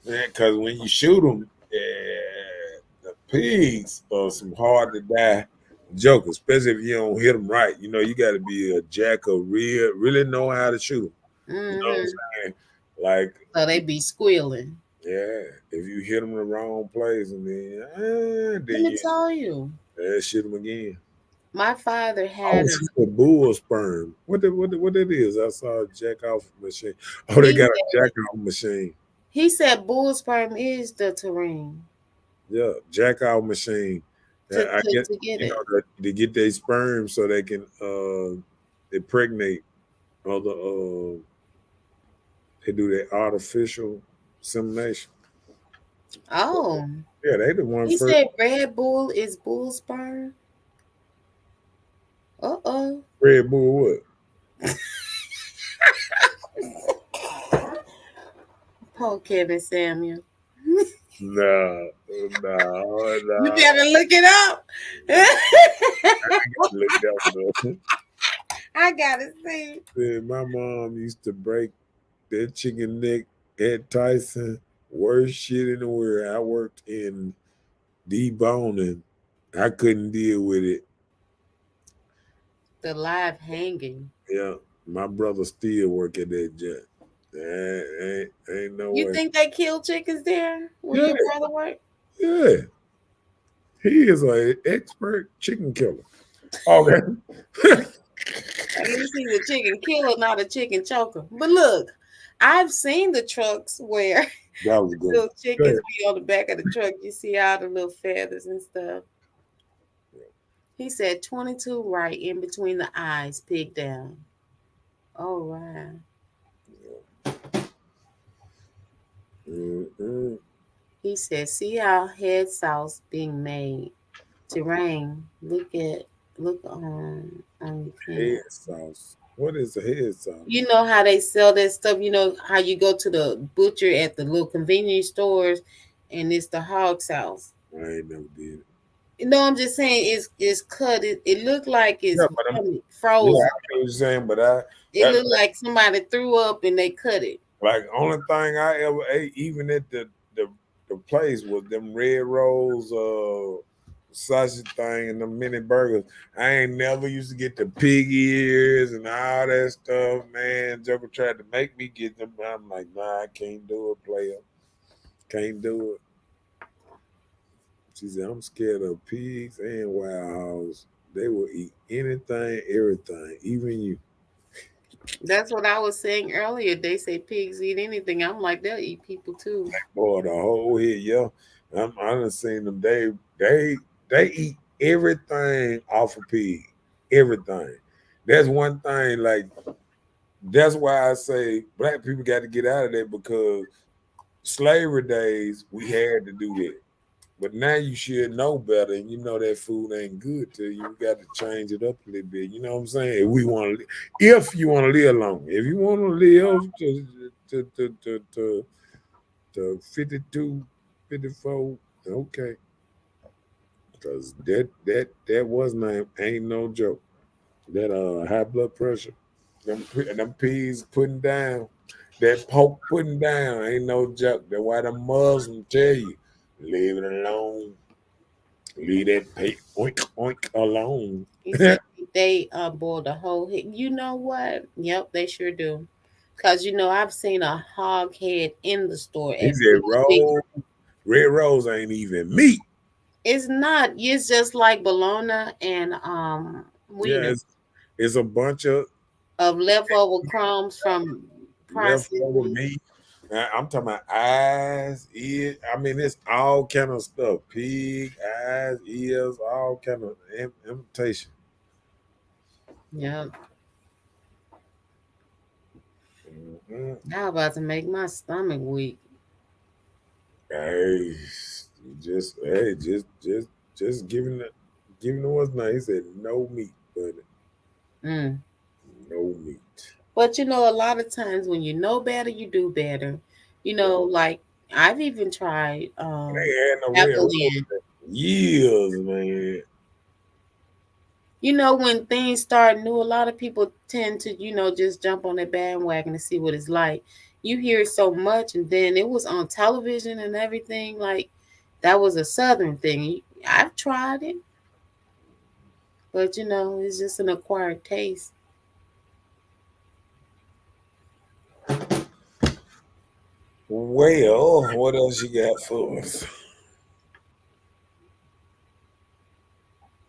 because when you shoot them, the pigs are some hard to die jokers, especially if you don't hit them right. You got to be a jack of really know how to shoot them. Mm-hmm. You know what I'm saying? Like, so they be squealing. Yeah, if you hit them in the wrong place, and then let me tell you, shoot them again. My father had a bull sperm. What that is? I saw a jack off machine. Oh, they got a jack off machine. He said bull sperm is the terrain. Yeah, jack off machine. I guess to get their sperm so they can impregnate other. They do that artificial insemination. Oh, Yeah, they the one he first. said Red Bull is bull sperm. Uh-oh. Red Bull what? Poor Kevin Samuel. No, no, You no. better look it up. Look that one up. I gotta see. Man, my mom used to break that chicken neck at Tyson. Worst shit in the world. I worked in deboning. I couldn't deal with it. The live hanging. Yeah, my brother still work at that joint. Ain't no You way. think they kill chickens there where Yeah, your brother worked? yeah. He is an expert chicken killer. Okay. At least he's a chicken killer, not a chicken choker. But look, I've seen the trucks where That was good. little chickens be on the back of the truck. You see all the little feathers and stuff. He said 22 right in between the eyes, pig down. Oh, wow. Mm-hmm. He said, see how head sauce being made. Terrain. Look on your thing. Head sauce. What is a head sauce? You know how they sell that stuff. You know how you go to the butcher at the little convenience stores, and it's the hog sauce. I ain't never did it. You know, I'm just saying it's cut. It looked like it's Yeah, but I'm, yeah, I frozen. know what you're saying, but It looked like somebody threw up and they cut it. like only thing I ever ate, even at the place, was them red rolls, sausage thing, and the mini burgers. I ain't never used to get the pig ears and all that stuff, man. Joker tried to make me get them, but I'm like, nah, I can't do it, player. Can't do it. She said, I'm scared of pigs and wild hogs. They will eat anything, everything, even you. That's what I was saying earlier. They say pigs eat anything. I'm like, they'll eat people too. Boy, the whole head, yeah. I done seen them. They eat everything off of pig. Everything. That's one thing. Like, that's why I say black people got to get out of that, because slavery days we had to do that. But now you should know better, and you know that food ain't good to you. You got to change it up a little bit. You know what I'm saying? If you want to live long, if you want to live to 52, 54, okay. Because that was name ain't no joke. That high blood pressure, them peas putting down, that poke putting down ain't no joke. That's why the Muslims tell you, leave it alone. Leave that oink oink alone. He said they boil the whole head. You know what? Yep, they sure do. Cause you know I've seen a hog head in the store. He said red rose ain't even meat. It's not. It's just like bologna and Yeah, it's a bunch of leftover crumbs from leftover processing. meat. I'm talking about eyes, ears. I mean, it's all kind of stuff. Pig, eyes, ears, all kind of imitation. Yeah, Mm-hmm. now about to make my stomach weak. Hey, just giving it what's nice. He said no meat, buddy. Mm. No meat. But you know, a lot of times when you know better, you do better. You know, like I've even tried They had no red apple rose in. in years, man. You know, when things start new, a lot of people tend to, you know, just jump on that bandwagon to see what it's like. You hear it so much, and then it was on television and everything. Like that was a Southern thing. I've tried it, but you know, it's just an acquired taste. Well, what else you got for us?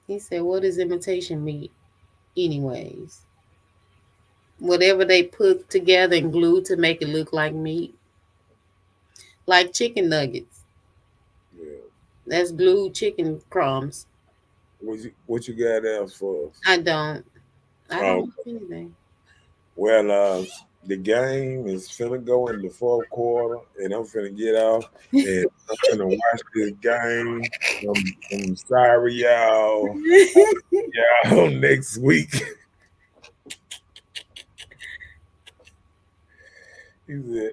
He said, "What is imitation meat, anyways? Whatever they put together and glue to make it look like meat, like chicken nuggets. Yeah. That's glued chicken crumbs. What you got else for us? I don't Oh, have anything. well, the game is finna go in the fourth quarter, and I'm finna get off, and I'm finna watch this game. I'm sorry, y'all. Y'all next week. He said,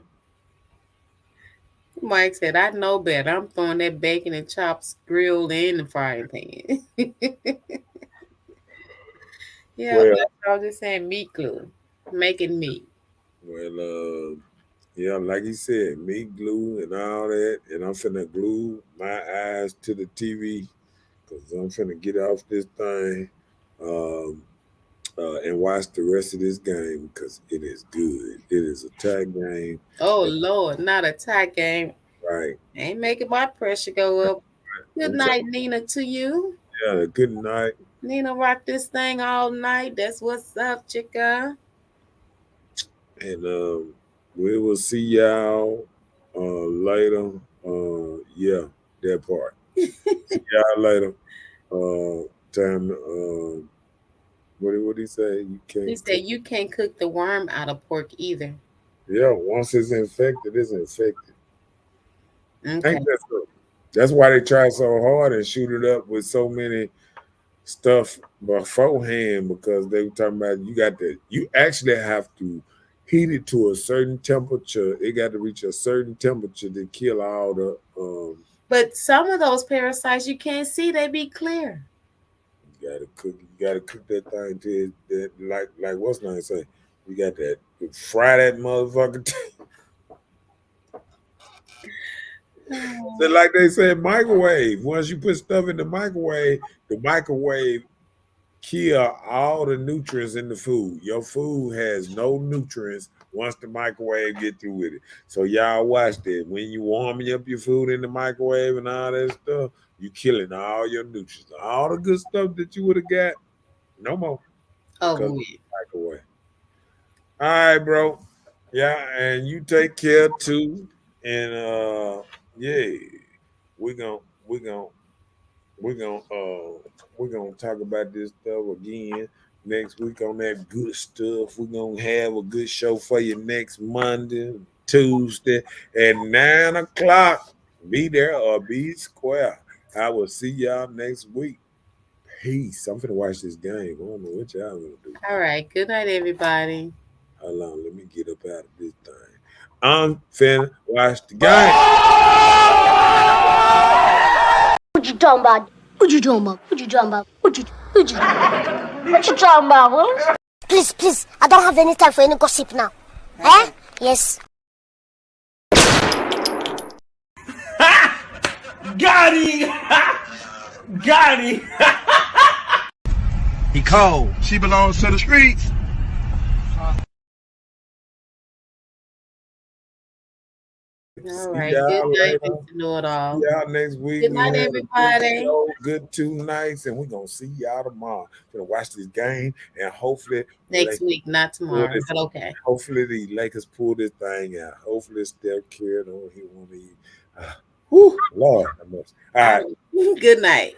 Mike said, I know better. I'm throwing that bacon and chops grilled in the frying pan. Yeah, well, but I was just saying meat glue. Making meat. well, yeah, like he said, meat glue and all that, and I'm finna glue my eyes to the TV because I'm finna get off this thing and watch the rest of this game because it is good. It is a tag game. Oh Lord, not a tie game. Right. Ain't making my pressure go up. Good night, Nina, to you. Yeah, good night. Nina rock this thing all night. That's what's up, chica. And we will see y'all later. Yeah, that part. See y'all later. Time. What did he say? You can't. He said you can't cook the worm out of pork either. Yeah, once it's infected, it's infected. Okay. That's why they try so hard and shoot it up with so many stuff beforehand, because they were talking about you actually have to heat it to a certain temperature. It got to reach a certain temperature to kill all the But some of those parasites you can't see, they be clear. You gotta cook that thing till that, like what's name say? You got that fry that motherfucker. So like they said, microwave. Once you put stuff in the microwave kill all the nutrients in the food. Your food has no nutrients once the microwave get through with it. So y'all watch that. When you warming up your food in the microwave and all that stuff, you killing all your nutrients. All the good stuff that you would have got, no more. Oh, microwave. All right, bro. Yeah, and you take care too. And yeah, we're gonna talk about this stuff again next week on that good stuff. We're gonna have a good show for you next Monday, Tuesday at 9 o'clock. Be there or be square. I will see y'all next week. Peace. I'm finna watch this game. I don't know what y'all gonna do. All right. Good night, everybody. Hold on, let me get up out of this thing. I'm finna watch the game. What you talking about? What you talking about? What you talking about? What you talking about? What? Please, I don't have any time for any gossip now. Eh? Yes. Got him! Got him! He cold. She belongs to the streets. All right. Good night, Mr. Know-It-All. See y'all next week. Good night, everybody. Good 2 nights, and we're gonna see y'all tomorrow. We're gonna watch this game, and hopefully next week, not tomorrow. But okay. Hopefully the Lakers pull this thing out. Hopefully Steph Curry don't he want to eat. Lord, I must. All right. Good night.